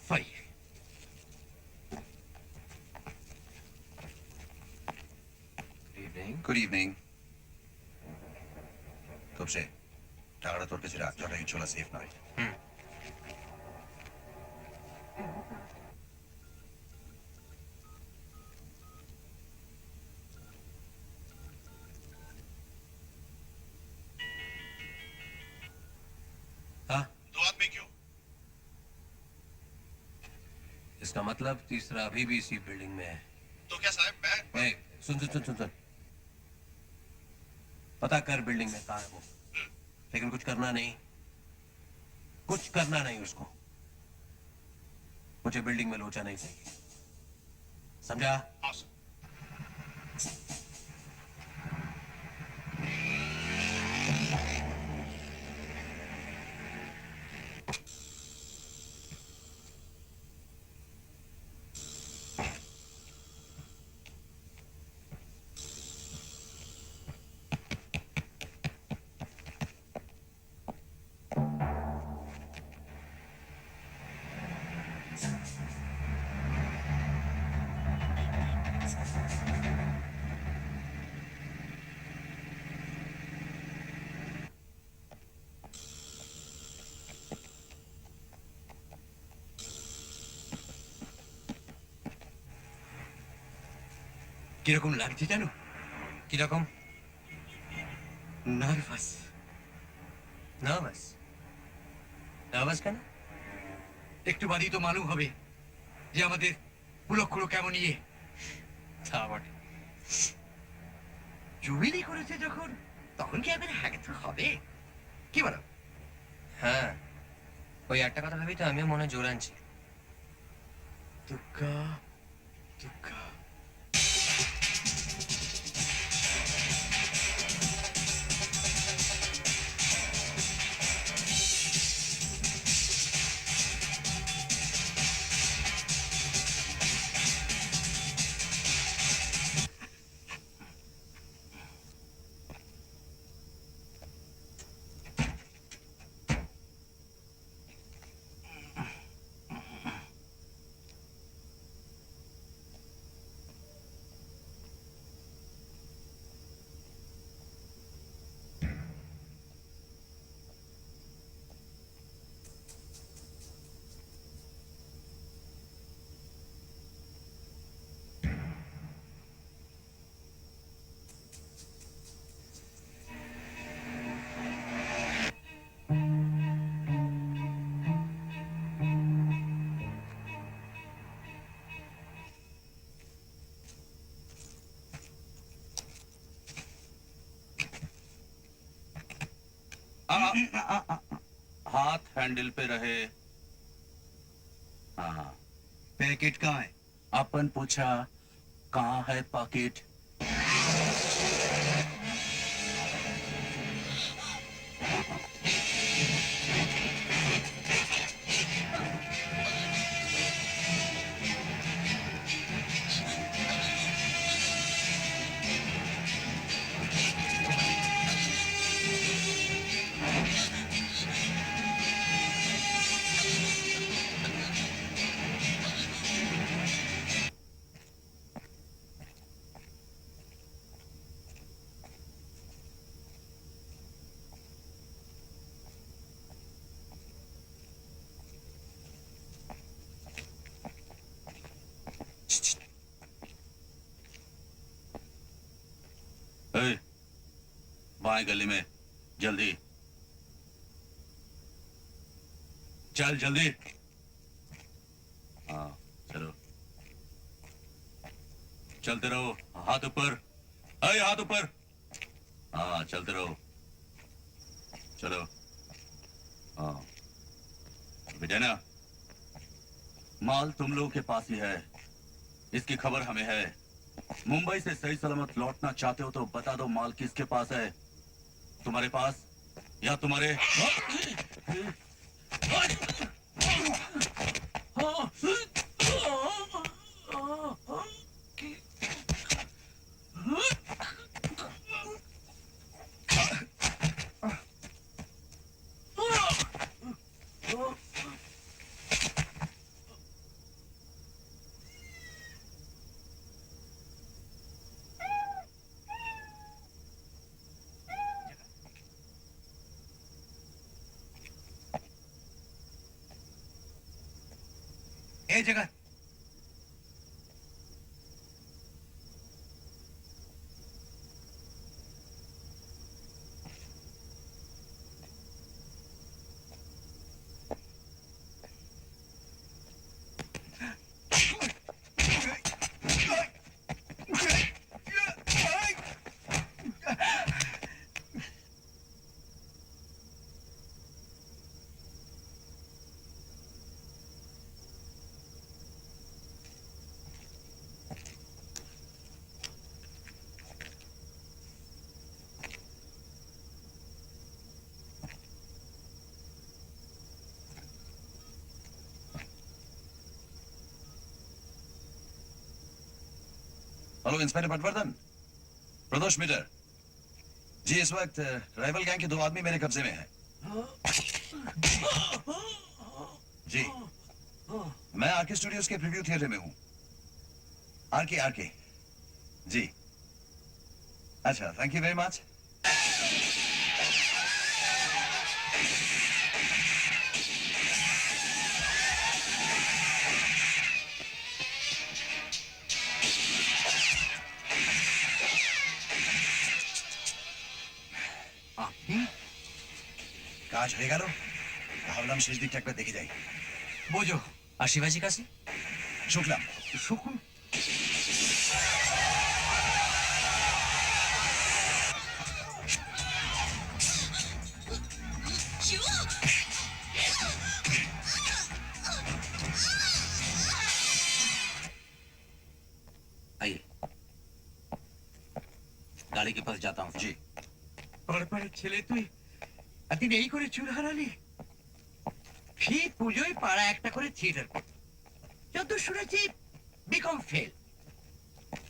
সরি। Good evening. তোপসে, টাকাটা তোর কাছে রাখ, জটায়ু ছোলা সেফ নয়। हाँ, दो आदमी क्यों? इसका मतलब तीसरा अभी भी इसी बिल्डिंग में है। तो क्या साहब, मैं ए, सुन सुन सुन सुन सुन। पता कर बिल्डिंग में कहाँ है वो, लेकिन कुछ करना नहीं, कुछ करना नहीं उसको। मुझे बिल्डिंग में लोचा नहीं चाहिए, समझा? কিরকম লাগছে জানো? কিরকম? নার্ভাস। নার্ভাস? নার্ভাস কেন? একটু বাদই তো মালুম হবে যে আমাদের পুলক্ষগুলো কেমন ইয়ে। তা বটে। জুবিলি করেছে যখন, তখন কি আমাদের হ্যাঁ তো হবে, কি বলো? হ্যাঁ, ওই একটা কথা ভেবেই তো আমিও মনে জোর আনছি। দুর্গা দুর্গা हाथ हैंडल पे रहे। हाँ, पैकेट कहाँ है? अपन पूछा कहाँ है पॉकेट। ए, बाएं गली में, जल्दी चल, जल्दी। हाँ, चलो, चलते रहो, हाथ ऊपर, अरे हाथ ऊपर। हाँ, चलते रहो, चलो। हाँ, बेटा ना, माल तुम लोगों के पास ही है, इसकी खबर हमें है। मुंबई से सही सलामत लौटना चाहते हो तो बता दो माल किसके पास है, तुम्हारे पास या तुम्हारे। ए जगह हेलो इंस्पेक्टर पटवर्धन, प्रदोष मीटर जी। इस वक्त राइवल गैंग के 2 आदमी मेरे कब्जे में हैं। जी, मैं आरके स्टूडियोज के प्रीव्यू थिएटर में हूं। आरके जी। अच्छा, थैंक यू वेरी मच। কাজ হয়ে গেল, ভাবলাম শেষ দিকটা একবার দেখে যাই। বোঝো আর শিবাজি কাছে শুকলাম। শুকুন आइए, गाड़ी के पास जाता हूँ। জি। পড়ে ছেলে তুই এতদিন এই করে চুল হারালি। ফি পুজোয় পাড়া একটা করে থিয়েটার করত, যত শুনেছি বিকম ফেল।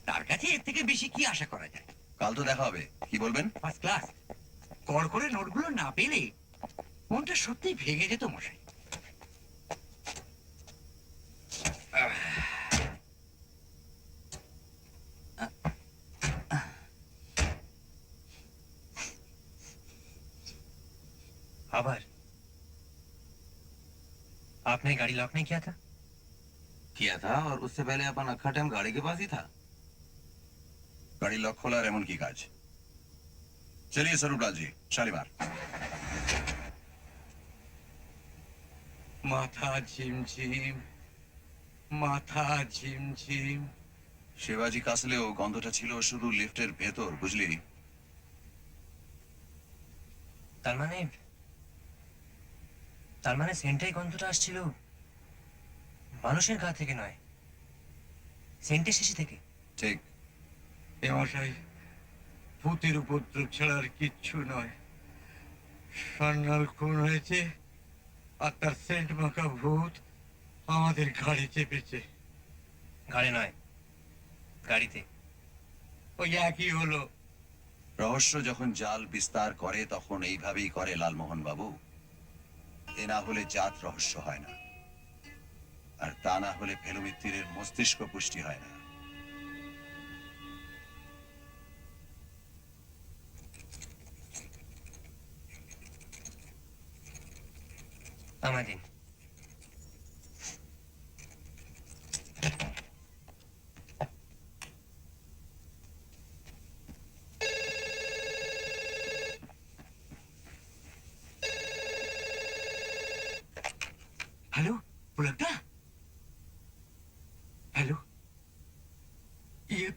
তার কাছে এর থেকে বেশি কি আশা করা যায়? কাল তো দেখা হবে, কি বলবেন? First class. কড় করে নোটগুলো না পেলে মনটা সত্যিই ভেঙে যেত মশাই। आभार। आपने गाड़ी लॉक नहीं किया था? किया था, और उससे पहले अपन अक्खा टाइम गाड़ी के पास ही था। গাড়ি লক খোলার এমন কি কাজ? চলিয়ে স্বরূপলাল জি, শালিমার। মাথা ঝিমঝিম, মাথা ঝিমঝিম। শিবাজি কাসলেও গন্ধটা ছিল শুধু লিফটের ভেতর, বুঝলি? তার মানে তার মানে সেন্টের গন্ধটা আসছিল মানুষের গা থেকে নয়, সেন্টের শেষে থেকে। ঠিক। এ মশাই, ভূতের উপদ্রব ছাড়া আর কিচ্ছু নয়। সান্যাল খুন হয়েছে আর তার সেন্ট মাখা ভূত আমাদের ঘাড়ে চেপেছে। ঘাড়ে নয়, গাড়িতে। ওই একই হলো। রহস্য যখন জাল বিস্তার করে তখন এইভাবেই করে লালমোহন বাবু। এ না হলে জাত রহস্য হয় না, আর তা না হলে ফেলু মিত্তিরের মস্তিষ্ক পুষ্টি হয় না। আমায় দিন। হ্যালো, পুলকদা? হ্যালো, ইয়ে,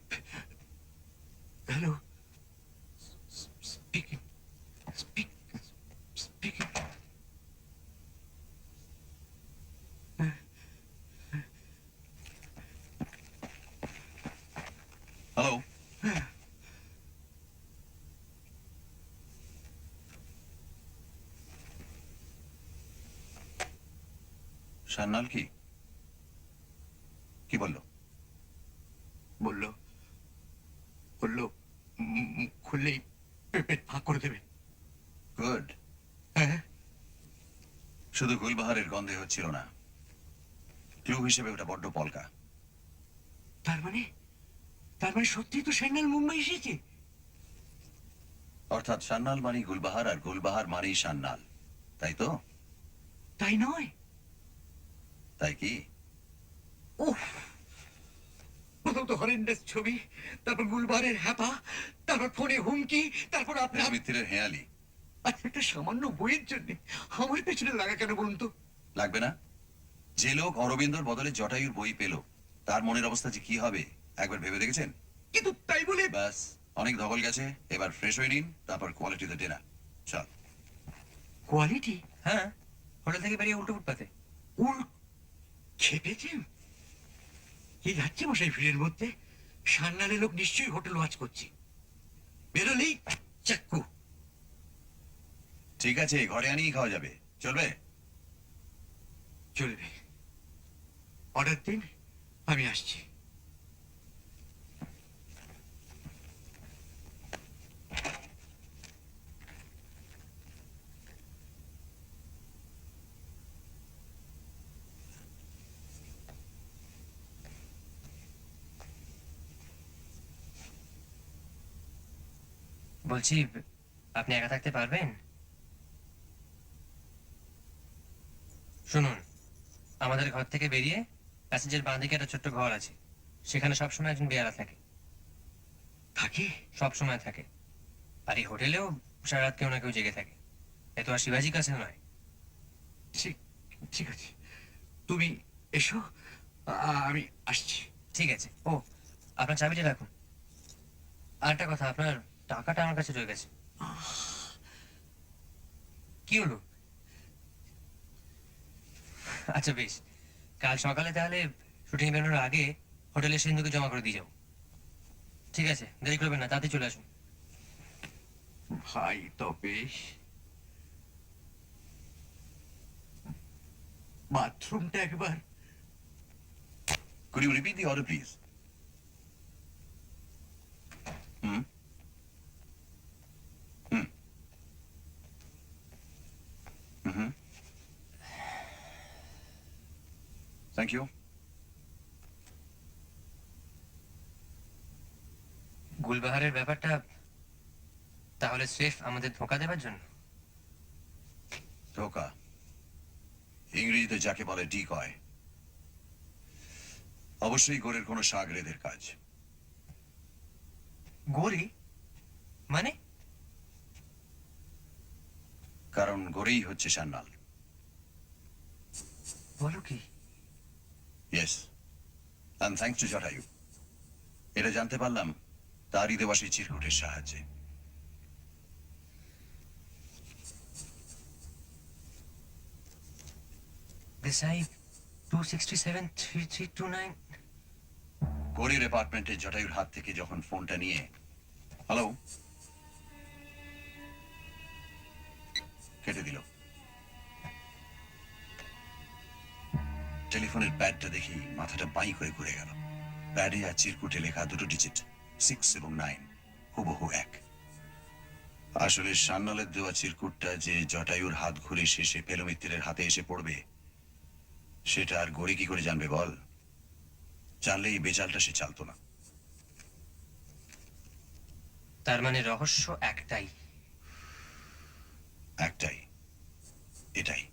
hello, speaking, speaking. Hello, Sanyal কি কি বললো? বললো বললো মুখ খুললেই পেট ফাঁক করে দেবে। গুড। হ্যাঁ, শুধু গুলবাহারের গন্ধে হচ্ছিল না, ক্লু হিসেবে ওটা বড্ড পলকা। তার মানে সত্যি তো সান্যাল মুম্বাই এসেছে। অর্থাৎ সান্যাল মানেই গুলবাহার, আর গুলবাহার মানেই সান্যাল, তাই তো? তাই নয়? তাই কি? ওহ, প্রথম তো হরেন্ডাস ছবি, তারপর গুলবারের হ্যাপা, তারপর ফোনে হুমকি, তারপর ফেলু আপনার। মিত্তিরের হেয়ালি। আচ্ছা, একটা সামান্য বইয়ের জন্য আমার পেছনে লাগা কেন বলুন তো? লাগবে না? যে লোক অরবিন্দর বদলে জটায়ুর বই পেল, তার মনের অবস্থা যে কি হবে একবার ভেবে দেখেছেন? কিন্তু তাই বলে ব্যাস, অনেক ধকল গেছে, এবার ফ্রেশ হয়ে নিন, তারপর কোয়ালিটিতে ডিনার। চল। কোয়ালিটি হ্যাঁ, হোটেল থেকে বেরিয়ে উল্টো ফুটপাতে। উল খেপেছেন? কি যাচ্ছে মশাই ভিড়ের মধ্যে? সান্নালের লোক নিশ্চয়ই হোটেল ওয়াচ করছে। বেরোলেই চাক্কু। ঠিক আছে, ঘরে আনিয়ে খাওয়া যাবে, চলবে? চলবে। অর্ডার দিন, আমি আসছি। বলছি, আপনি একা থাকতে পারবেন? শুনুন, আমাদের ঘর থেকে বেরিয়ে প্যাসেঞ্জের বাঁ দিকে একটা ছোট্ট ঘর আছে, সেখানে সবসময় একজন বেয়ারা থাকে। থাকে? সব সময় থাকে। আর এই হোটেলেও সারা রাত কেউ না কেউ জেগে থাকে। এ তো আর শিবাজি কাছে নয়। ঠিক, ঠিক আছে, তুমি এসো, আমি আসছি। ঠিক আছে। ও, আপনার চাবিটা রাখুন। আর একটা কথা, আপনার টাকাটা আমার কাছে রয়ে গেছে। কি হলো? আচ্ছা বেশ, কাল সকালে তাহলে শুটিং বেরোনোর আগে হোটেলে সিন্ধুকে জমা করে দিয়ে যাবো। ঠিক আছে, দেরি করবেন না, তাড়াতাড়ি চলে আসুন। ভাই তপেশ, বাথরুমটা একবার। Could you repeat the order, please? Hmm? Hmm. Mm-hmm. Thank you. গুলবাহারের ব্যাপারটা তাহলে স্রেফ আমাদের ধোঁকা দেবার জন্য? ধোকা ইংরেজিতে যাকে বলে ডিকয়। অবশ্যই গোরের কোনো সাগরেদের কাজ। গৌরী মানে? কারণ গোরেই হচ্ছে সান্যাল। বলো কি? Yes, and thanks to Jatayu. এটা জানতে পারলাম তারই দেওয়া সেই চিরকুটের সাহায্যে। দেসাই 267-3329। গৌরীর অ্যাপার্টমেন্টে জটায়ুর হাত থেকে যখন ফোনটা নিয়ে হ্যালো কেটে দিল। টেলিফোনের প্যাডটা দেখি মাথাটা বাই করে ঘুরে গেল। প্যাডে আর চিরকুটে লেখা দুটো ডিজিট 6 এবং 9 হুবহু এক। আসলে সান্নালের দেওয়া চিরকুটটা যে জটায়ুর হাত ঘুরে শেষে পেলোমিত্রের হাতে এসে পড়বে সেটা আর গড়ি কি করে জানবে বল? জানলে এই বেচালটা সে চালতো না। তার মানে রহস্য একটাই। একটাই, এটাই।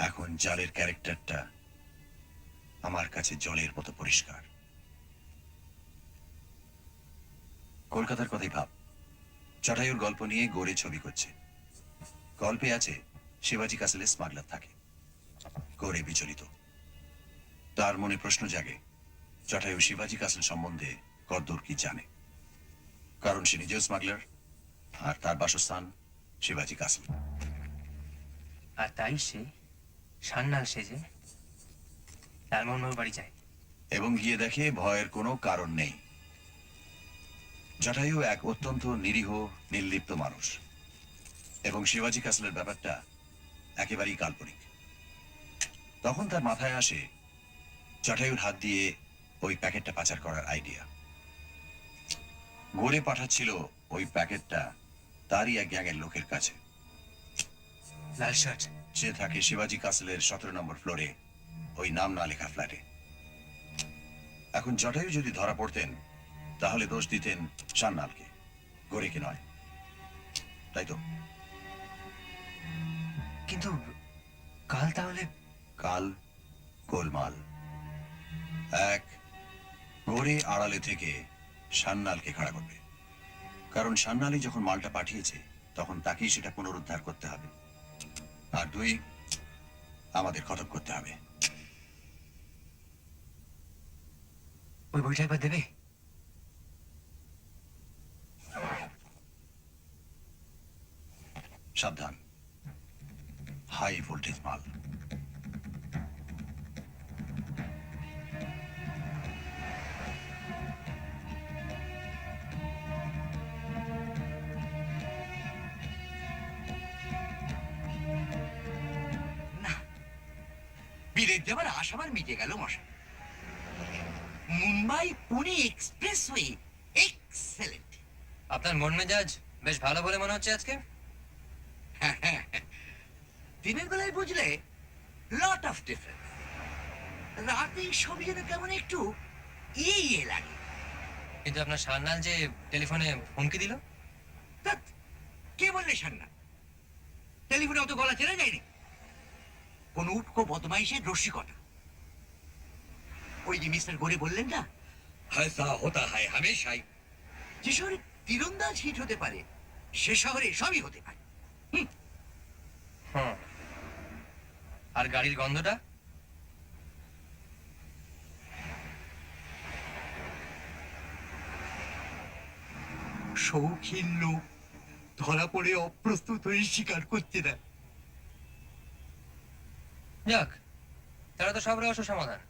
এখন জালের ক্যারেক্টারটা আমার কাছে জলের মতো পরিষ্কার। কলকাতার কথাই ভাব, জটায়ুর গল্প নিয়ে গড়ে ছবি করছে। গল্পে আছে শিবাজি কাসেলে স্মাগলার থাকে। গড়ে বিচলিত, তার মনে প্রশ্ন জাগে জটায়ু শিবাজি কাসেল সম্বন্ধে কদ্দূর কি জানে, কারণ সে নিজেও স্মাগলার আর তার বাসস্থান শিবাজি কাসেল। আর তাই সে সান্নাল সেজে লালমোহনবাবুর বাড়ি যায় এবং গিয়ে দেখে ভয়ের কোনো কারণ নেই। জটায়ু এক অত্যন্ত নিরীহ নির্লিপ্ত মানুষ এবং শিবাজি কাসলের ব্যাপারটা একেবারেই কাল্পনিক। তখন তার মাথায় আসে জটায়ুর হাত দিয়ে ওই প্যাকেটটা পাচার করার আইডিয়া। গড়ে পাঠাচ্ছিল ওই প্যাকেটটা তারই এক গ্যাংয়ের লোকের কাছে। লাল শার্ট। সে থাকে শিবাজি কাসলের 17 নম্বর ফ্লোরে ওই নাম না লেখা ফ্ল্যাটে। এখন জটায়ু যদি ধরা পড়তেন তাহলে দোষ দিতেন সান্নালকে, গড়েকে নয়, তাই তো? কিন্তু কাল তাহলে কাল গোলমাল। এক, গড়ে আড়ালে থেকে সান্নালকে খাড়া করবে, কারণ সান্নালই যখন মালটা পাঠিয়েছে তখন তাকেই সেটা পুনরুদ্ধার করতে হবে। আর দুই, আমাদের খতম করতে হবে। ওই বইটা একবার দেবে? সাবধান, হাই ভোল্টেজ মাল। বিলেত যাবার আশাবার মিটে গেল মশাই। Mumbai Pune expressway excellent. আপনার মন মেজাজ বেশ ভালো বলে মনে হচ্ছে আজকে। দিনের বেলায় বুঝলে লট অফ ডিফারেন্স, রাতে সবই যেন কেমন একটু ইয়ে লাগে। কিন্তু আপনার সান্নাল যে টেলিফোনে হুমকি দিল। ধ্যাৎ, কে বললে সান্না? টেলিফোনে অত গলা চেনা যায়নি। কোন উটকো বদমাইশের রসিকতা। ওই যে মিস্টার গড়ে বললেন না, হায়সা হতা হয় হামেশাই। যে শহরে তীরন্দাজ হিট হতে পারে সে শহরে সবই হতে পারে। হ্যাঁ, আর গাড়ির গন্ধটা? শৌখিন লোক ধরা পড়ে অপ্রস্তুত হয়ে স্বীকার করছে না। যাক, তারা তো সব রহস্য সমাধান।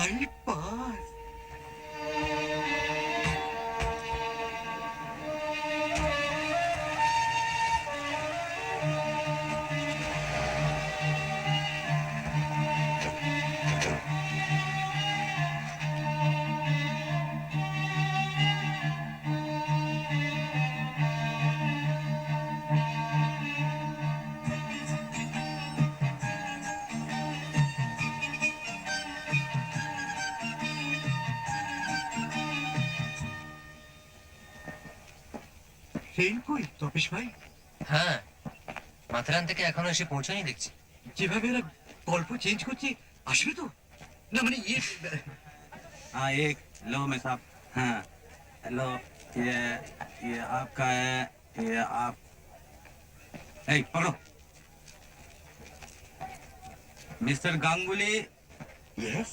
আরে পাস ট্রেন কই তপেশ ভাই? হ্যাঁ, মাথেরান থেকে এখনো এসে পৌঁছানি দেখছি। যেভাবে এরা গল্প চেঞ্জ করছে, আসবে তো? না মানে ইয়ে, हाँ एक लो मैं साहब, हाँ लो ये आपका है, ये आप ए पढ़ो। Mister Ganguly, yes,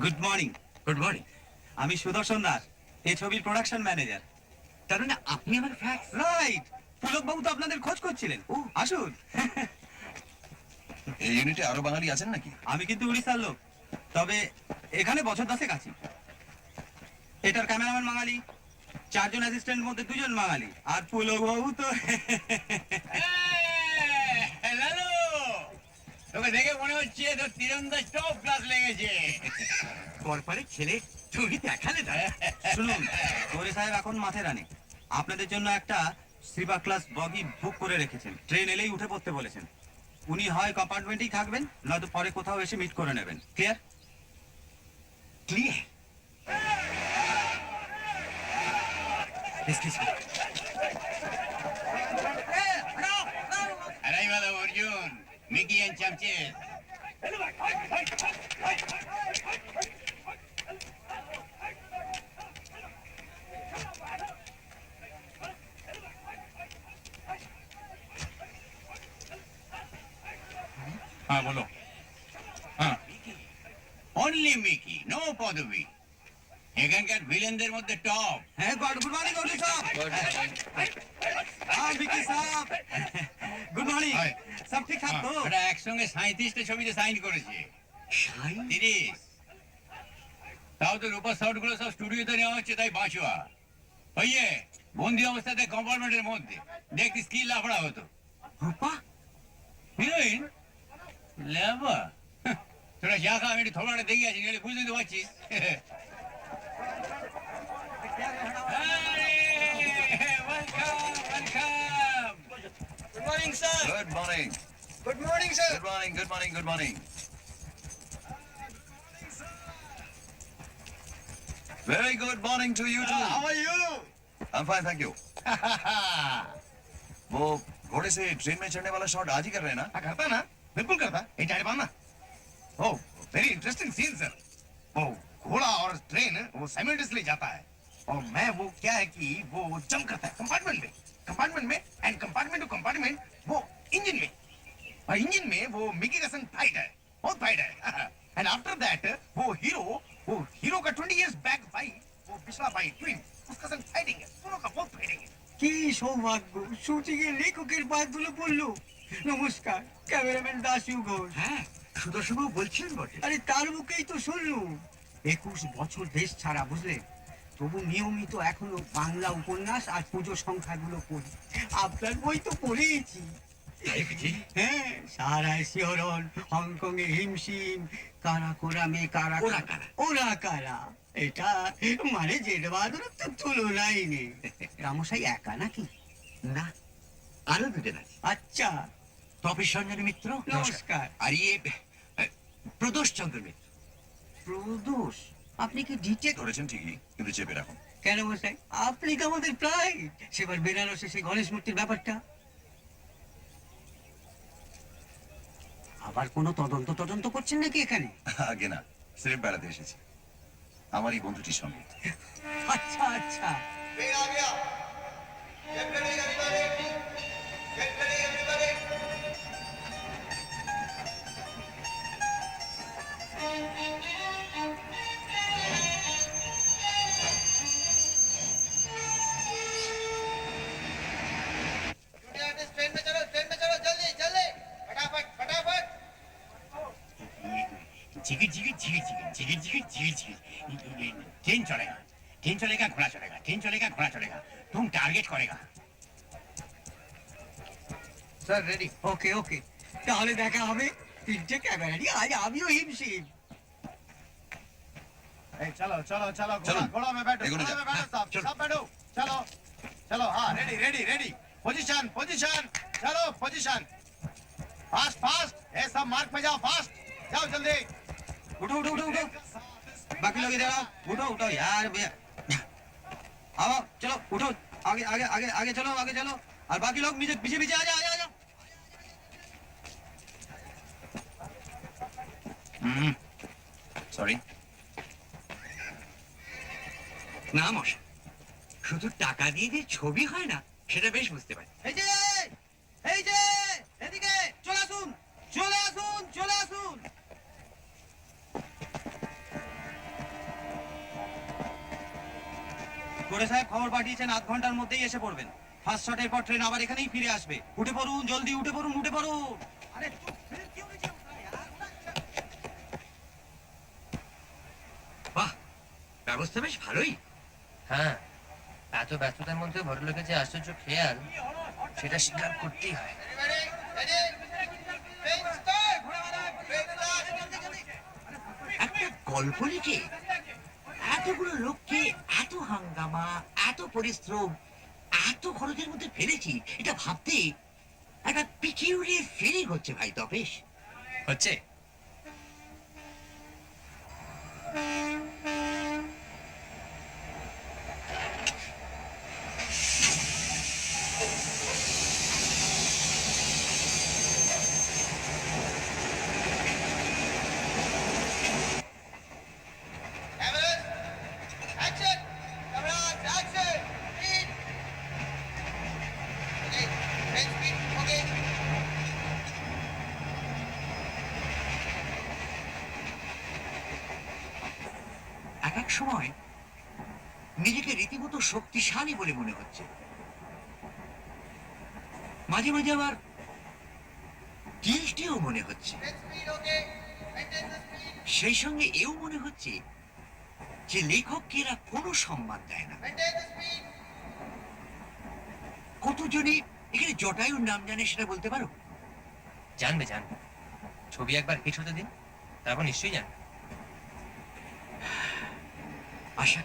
good morning. Good morning. আমি সুদর্শন দাস, এই ছবির প্রোডাকশন ম্যানেজার। তার মানে আপনি আমার ফ্যাক্স? রাইট, পুলক বাবু তো আপনাদের খোঁজ করছিলেন। ও আসুন। এই ইউনিটে আরো বাঙালি আছেন নাকি? আমি কিন্তু উড়িষ্যার লোক, তবে এখানে বছর 10 আছি। এটার ক্যামেরাম্যান বাঙালি, 4 জন অ্যাসিস্ট্যান্ট মধ্যে 2 জন বাঙালি, আর পুলক বাবু তো লালু, তোকে দেখে মনে হচ্ছে তোর তীরন্দাজ টপ ক্লাস লেগেছে। কর্পারেট ছেলে, তুমি দেখালে না? শুনুন, গৌরী সাহেব এখন মাথেরানে আপনাদের জন্য একটা স্লিপার ক্লাস বগি বুক করে রেখেছেন। ট্রেন এলেই উঠে পড়তে বলেছেন। উনি হয় কম্পার্টমেন্টেই থাকবেন, নয়তো পরে কোথাও এসে মিট করে নেবেন। Clear? Clear. Excuse me. Arrivado Orjun, Mickey and Chamches. हाँ बोलो। हाँ ओनली मिकी, नो পদবী। এখানকার ভিলেনদের মধ্যে টপ। হ্যাঁ, গুড মর্নিং গৌরী সাহেব। হ্যাঁ বিকি সাহেব, গুড মর্নিং। হাই। সব ঠিক ঠাক তো? ওরা একসঙ্গে 37টা ছবিতে সাইন করেছে। 30। তাও তো রূপা শর্ট গুলো সব স্টুডিওতে নেওয়া হচ্ছে, তাই বাঁচুয়া। ওই যে বন্দি অবস্থাতে কম্পার্টমেন্টের মধ্যে দেখতে স্কিল লাফড়া হতো। রূপা? হিরোইন লেবা, তোরা যা খা, আমি একটু থোড়াটা দেখে আছি, নাহলে বুঝতে তো পারছিস। Good morning, sir. Good morning, Good morning, sir. Good morning, good morning, good morning. Very good morning to you too. How are you? I'm fine, thank you. वो घोड़े से ट्रेन में चढ़ने वाला शॉट आज ही कर रहे हैं ना? हाँ, करता ना, बिल्कुल करता। ये चाय पाना। ओह, वेरी इंटरेस्टिंग सीन सर। वो घोड़ा और ट्रेन वो साइमल्टेनियसली जाता है, और मैं वो क्या है कि वो जंप करता है कंपार्टमेंट में एंड कंपार्टमेंट टू कंपार्टमेंट वो इंजन में, और इंजन में वो मिकी का संग फाइट है, बहुत फाइट है। एंड आफ्टर दैट वो हीरो का 20 years बैक भाई, वो पिछला भाई ट्विन, उसका संग फाइटिंग है, दोनों का बहुत फाइटिंग है। কি সৌভাগ্য, শুটিং এ লেখকের পায়ে তুলে পড়লো। নমস্কার, ক্যামেরাম্যান দাসু ঘোষ। হ্যাঁ, সুদর্শন বাবু বলছিলেন বটে। আরে তার মুখেই তো শুনলুম। 21 বছর দেশ ছাড়া, বুঝলেন? তবু নিয়মিত এখনো বাংলা উপন্যাস আর পুজো সংখ্যাগুলো পড়ি। আপনার বই তো পড়েইছি। হ্যাঁ, সারায় শিহরণ, হংকং এ হিমশিম, কারা কোরামে কারা ওরা কারা? ওরা কারা, এটা মানে জেড বাহাদুরের তো তুলনাই নেই। রামসাই একা নাকি? না, আরো দুজন আছে। আচ্ছা, তপেশ রঞ্জন মিত্র, নমস্কার। আর ইয়ে প্রদোষ চন্দ্র মিত্র। প্রদোষ, আপনি কি ডিটেক্ট? ধরেছেন ঠিকই, কিন্তু চেপে রাখুন। কেন মশাই, আপনি তো আমাদের প্রায় সেবার বেনারসে সেই গণেশ মূর্তির ব্যাপারটা। আবার কোনো তদন্ত করছেন নাকি এখানে? আগে না, সিরিফ বেড়াতে এসেছি আমারই বন্ধুটির সঙ্গে। আচ্ছা আচ্ছা। झिगिर झिगिर झिगिर झिगिर झिगिर झिगिर झिगिर झिगिर ट्रेन चलेगा घोड़ा चलेगा, ट्रेन चलेगा घोड़ा चलेगा, तुम टारगेट करेगा। Sir ready. ওকে ওকে, তাহলে দেখা হবে। 3টে ক্যামেরা নিয়ে আজ আমিও হিমশিম। ए, चलो चलो चलो, चलो। घोड़ा में बैठो, एगो घोड़ा जा। में बैठो साहब, चलो। सब बैठो, चलो चलो, हाँ, ready ready ready, position position, चलो पोजीशन, फास्ट फास्ट, ये सब मार्क पे जाओ, फास्ट जाओ जल्दी। उठो उठो उठो उठो, बाकी लोग इधर आओ। उठो उठो यार, आओ चलो उठो। आगे आगे आगे आगे चलो और बाकी लोग पीछे पीछे पीछे आ जाओ आ जाओ সরি। না মশাই, শুধু টাকা দিয়ে যে ছবি হয় না সেটা বেশ বুঝতে পারি। এই যে এদিকে চলে আসুন চলে আসুন চলে আসুন। গোড়ে সাহেব খবর পাঠিয়েছেন আধ ঘন্টার মধ্যেই এসে পড়বেন। ফার্স্ট শটের পর ট্রেন আবার এখানেই ফিরে আসবে। উঠে পড়ুন জলদি উঠে পড়ুন উঠে পড়ুন। আরে বাহ, ব্যবস্থা বেশ ভালোই। হ্যাঁ, এত ব্যস্ততার মধ্যে ভদ্রলোকের যে আশ্চর্য খেয়াল, সেটা স্বীকার করতেই হয়। একটা গল্প লিখে এতগুলো লোককে এত হাঙ্গামা, এত পরিশ্রম, এত খরচের মধ্যে ফেলেছি, এটা ভাবতে একটা পিকিউরিয়ার ফিলিং হচ্ছে ভাই তপেশ। হচ্ছে এক এক সময় নিজেকে রীতিমতো শক্তিশালী বলে মনে হচ্ছে, মাঝে মাঝে আবার গিল্টিও মনে হচ্ছে, সেই সঙ্গে এও মনে হচ্ছে যে লেখককে এরা কোনো সম্মান দেয় না। কতজনই এখানে জটায়ুর নাম জানে সেটা বলতে পারো? জানবে ছবি একবার হিট হতে দিন, তারপর নিশ্চয়ই জানবে। আশা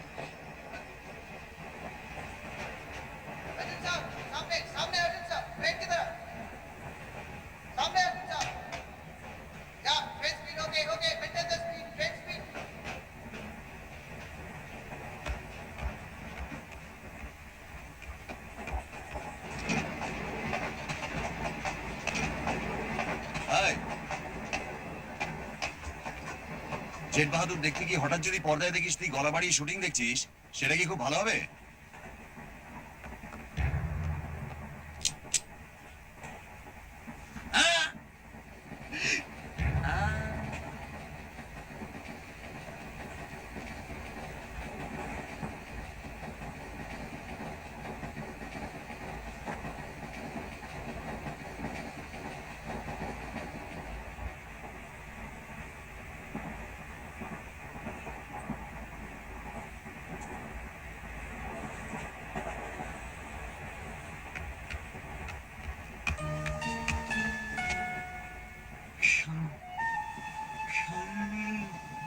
এই, জেট বাহাদুর দেখতে কি হঠাৎ যদি পর্দায় দেখিস তুই গলা বাড়িয়ে শুটিং দেখছিস, সেটা কি খুব ভালো হবে?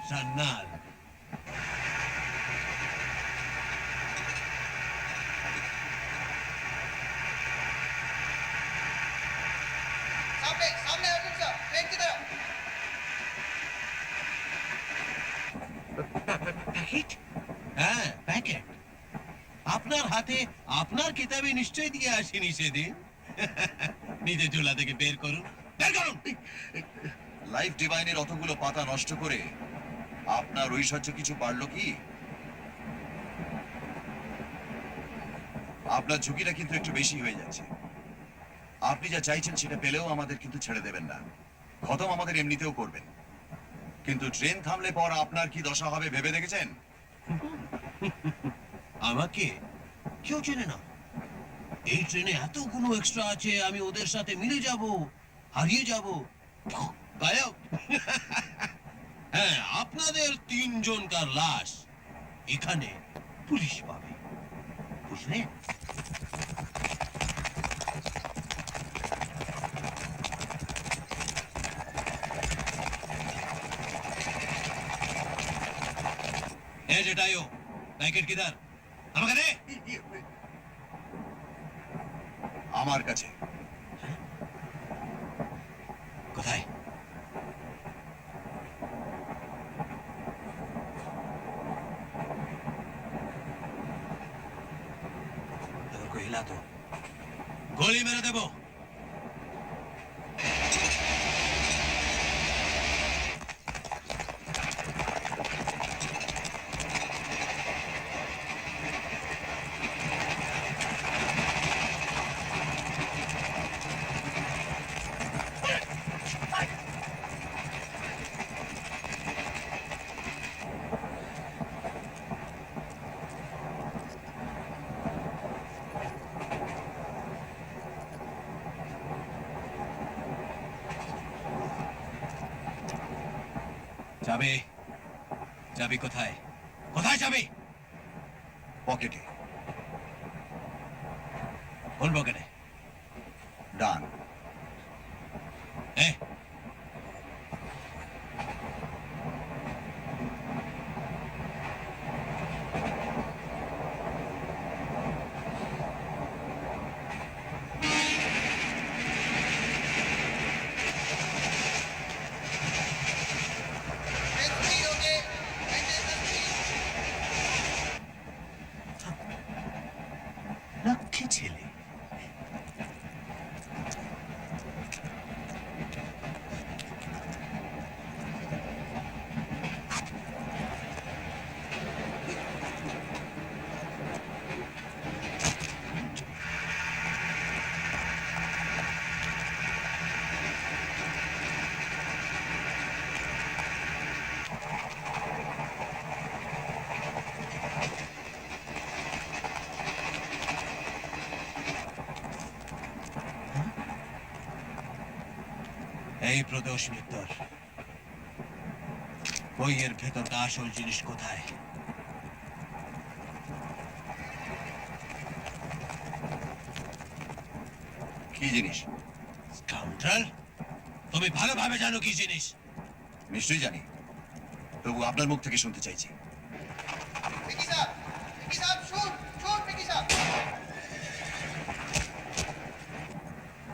সান্নাল প্যাকেট? হ্যাঁ প্যাকেট আপনার হাতে আপনার কিতাবে নিশ্চয়ই দিয়ে আসেনি সেদিন। নিজে ঝোলা থেকে বের করুন বের করুন। লাইফ ডিভাইনের অতগুলো পাতা নষ্ট করে আপনার ঐশ্বর্য কিছু বাড়লো কি? আপনার ঝুঁকিটা কিন্তু একটু বেশি হয়ে যাচ্ছে। আপনি যা চাইছেন সেটা পেলেও আমাদের কিন্তু ছেড়ে দেবেন না, খতম আমাদের এমনিতেও করবেন। কিন্তু ট্রেন থামলে পর আপনার কি দশা হবে ভেবে দেখেছেন? আমাকে কেউ চেনে না। এই ট্রেনে এতগুলো এক্সট্রা আছে, আমি ওদের সাথে মিলে যাব, হারিয়ে যাব, গায়ব। হ্যাঁ, আপনাদের তিনজনকার লাশ এখানে পুলিশ পাবে, বুঝলেন? এ জটায়ু, প্যাকেট কিধার? আমাকে দে। আমার কাছে। কোথায়? চিল্লা তো গোলি মেরে দেবো। চাবি চাবি কোথায়? কোথায় চাবি? পকেটে, কোন পকেটে? ডান। এ লক্ষ্মী ছেলে। এই প্রদোষ মিত্তর, বইয়ের ভেতরটা আসল জিনিস কোথায়? কি জিনিস? স্কাউন্ডার, তুমি ভালোভাবে জানো কি জিনিস। নিশ্চয়ই জানি, তবু আপনার মুখ থেকে শুনতে চাইছি।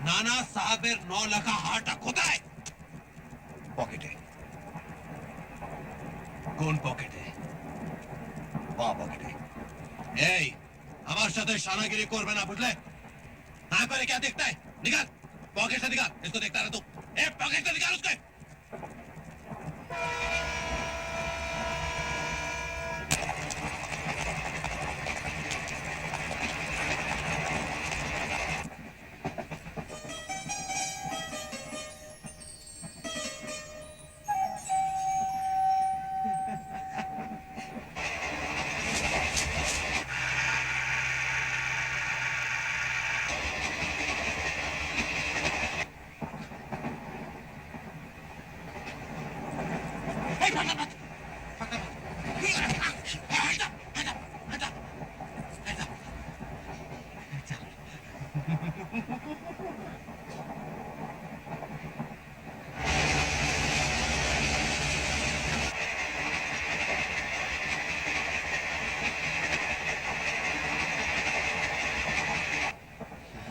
নানা সাহেবের 9 লাখা হারটা কোথায়? পকেটে। কোন পকেটে? বাঁ পকেটে। এই, আমার সাথে शानागिरी করবে না, বুঝলে? हाँ पर क्या देखता है? निकाल पॉकेट से, निकाल इसको। देखता रहा तू। ए पॉकेट से निकाल उसके।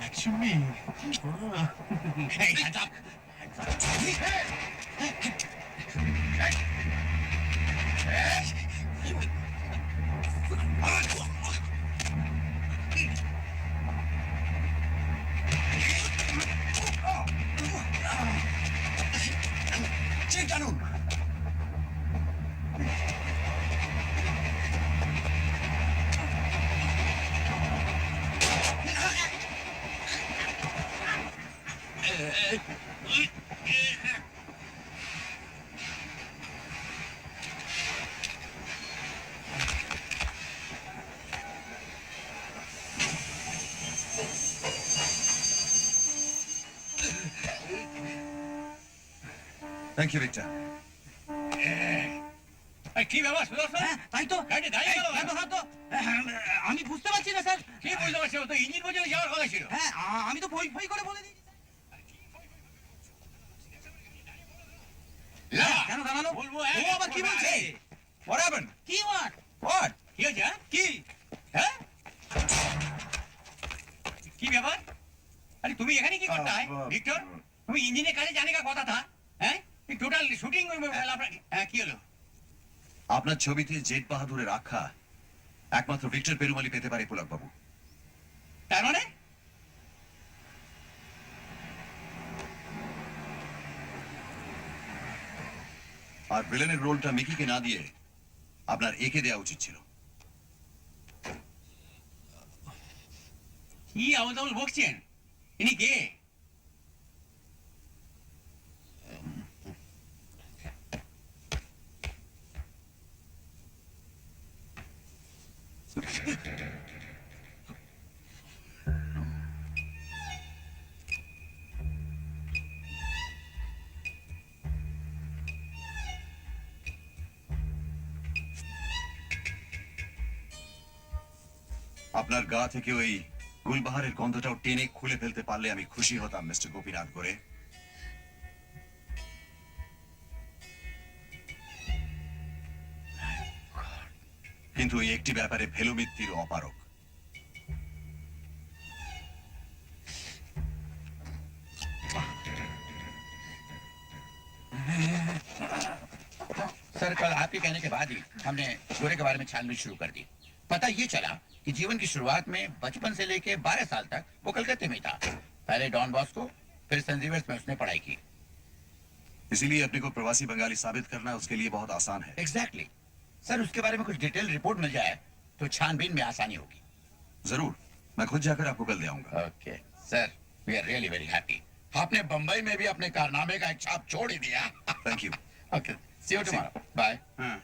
Lakshmi, hey, hands up, hands up. Check টানুন। Thank you Victor. এই, কি ব্যাপার সুদর্শন? তাই তো গাড়ি দাঁড়িয়ে গেল কেন? আমি বুঝতে পারছি না স্যার। কি বুঝতে পারছি, ও তো ইঞ্জিন পর্যন্ত যাওয়ার কথা ছিল। হ্যাঁ, আমি তো ভই ভই করে বলে দিয়েছি। না, কেন দাঁড়ালো? বলবো ও আবার কি বলছে? What happened? কি ওয়াট? What? কি হয়েছে, হ্যাঁ? কি? হ্যাঁ? কি ব্যাপার? अरे তুমি এখানে কি করতে হয় ভিক্টর? তুমি ইঞ্জিনের কাজে জানে কা কথা থা? হ্যাঁ, এই টোটাল শুটিং কি হলো? আপনার ছবিতে জেট বাহাদুরের আখ্যা একমাত্র ভিক্টর পেরুমালি পেতে পারে পুলক বাবু। তার মানে আর ভিলেনের রোলটা মিকিকে না দিয়ে আপনার একে দেওয়া উচিত ছিল। কি আবল তাবল বকছেন? ইনি কে? আপনার গা থেকে ওই গুলবাহারের গন্ধটাও টেনে খুলে ফেলতে পারলে আমি খুশি হতাম মিস্টার গোপীনাথ করে। কিন্তু এই একটি ব্যাপারে ভেলুমিত্তির অপারক। सर कल आपके कहने के बाद ही हमने गोरे के बारे में छानबीन शुरू कर दी। पता ये चला कि जीवन की शुरुआत में बचपन से लेके 12 साल तक वो कलकत्ते में था। पहले डॉन बॉस्को, फिर सेंट जेवियर्स में उसने पढ़ाई की। इसीलिए अपने को प्रवासी बंगाली साबित करना उसके लिए बहुत आसान है। एग्जैक्टली सर, उसके बारे में कुछ डिटेल रिपोर्ट मिल जाए तो छानबीन में आसानी होगी। जरूर, मैं खुद जाकर आपको कल दे आऊंगा। Okay sir, we are really very happy. आपने बंबई में भी अपने कारनामे का एक छाप छोड़ ही दिया। Thank you. Okay, see you tomorrow. Bye. হ্যাঁ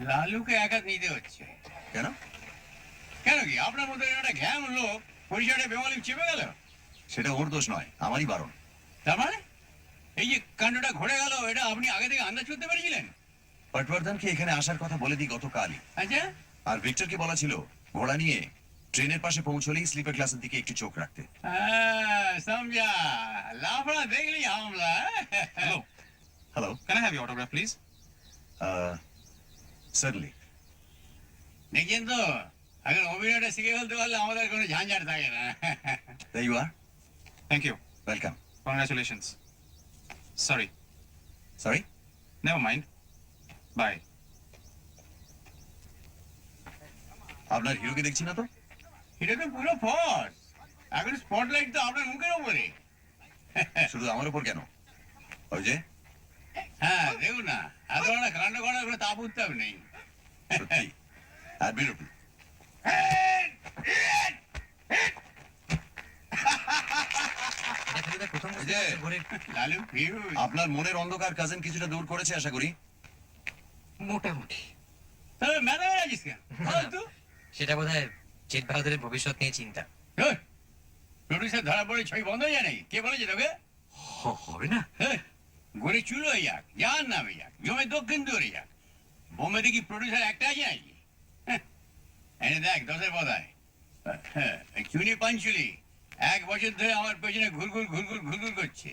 লালুকে আঘাত নিতে হচ্ছে কেন? কেন? কি আপনার মতো একটা ঘ্যাম লোক পরিচয়টা বেমালিক চেপে গেল? সেটা ওর দোষ নয়, আমারই বারণ। তার মানে এই যে কাণ্ডটা ঘটে গেল এটা আপনি আগে থেকে আন্দাজ করতে পেরেছিলেন? পটবর্ধনকে এখানে আসার কথা বলে দিই গতকালই। আচ্ছা, আর ভিক্টরকে বলা ছিল ঘোড়া নিয়ে ট্রেনের পাশে পৌঁছলেই স্লিপার ক্লাসের দিকে একটু চোখ রাখতে। হ্যাঁ সমঝা। লাফড়া দেখলি হামলা। Hello hello, Can I have your autograph, please? Certainly. দেখছেন তো, এখন অভিনয়টা শিখে ফেলতে পারলে আমাদের কোনো ঝাঞ্ঝাট থাকে না। There you are. Thank you. Welcome. Congratulations. Sorry. Sorry? Never mind. Bye. আপনার হিরোকে দেখছি না তো? এটা তো পুরো ফস। এখন স্পটলাইট তো আপনার মুখের উপরে। শুধু আমার উপর কেন? ওই যে হ্যাঁ দেখুন না, এত বড় কাণ্ড করার কোনো তাপ উত্তাপ নেই। সত্যি অ্যাডমিরেবল। প্রথম এই যে, লালু ফিউজ। আপনার মনের অন্ধকার কাজিন কিছুটা দূর করেছে আশা করি। মোটামুটি তবে মেধা আছিস কেন? ফালতু। সেটা বোধহয় জেট বাহাদুরের ভবিষ্যৎ নিয়ে চিন্তা। প্রডিউসার ধরা পড়ে ছবি বন্ধ হয়ে যায় নাকি? কে বলেছে তোকে? হবে না। গড়ে চুলো হয়ে যাক, যার নামে যাক, জমে দক্ষিণ দূরে যাক, বোম্বেতে কি প্রডিউসার একটা আছে নাকি? এনে দেখ 10-এর পদায় চুনি পাঞ্চুলি 1 বছর ধরে আমার পেছনে ঘুরঘুর করছে।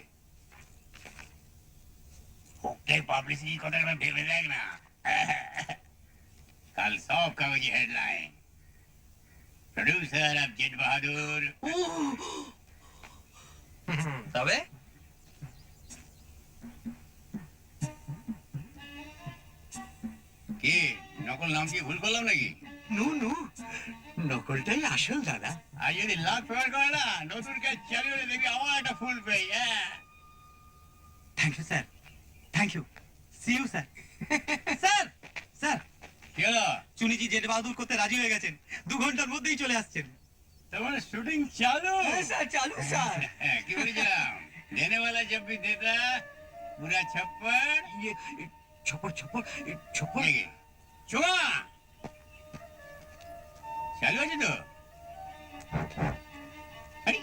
ওকে পাবলিসিটি কথা ভেবে দেখ না। কাল সব কাগজে হেডলাইন, প্রডিউসার অফ জেট বাহাদুর। তবে কি নকল নাম কি ভুল করলাম নাকি? নু নু, নকলটাই আসল দাদা। আর যদি লাভ ফেভার করে না, নতুন কাজ চালু হলে দেখবি আমার একটা ফুল পেয়ে। Thank you sir, thank you. See you sir. Sir sir, কি হলো? চুনিজি জেট বাহাদুর করতে রাজি হয়ে গেছেন, 2 ঘন্টার মধ্যেই চলে আসছেন। তার মানে শুটিং চালু? স্যার চালু স্যার। কি বলেছিলাম? দেনে वाला जब भी देता पूरा छप्पड़। ছপর ছপর ছপর। দেখি চুমা চালু আছে তো? আরে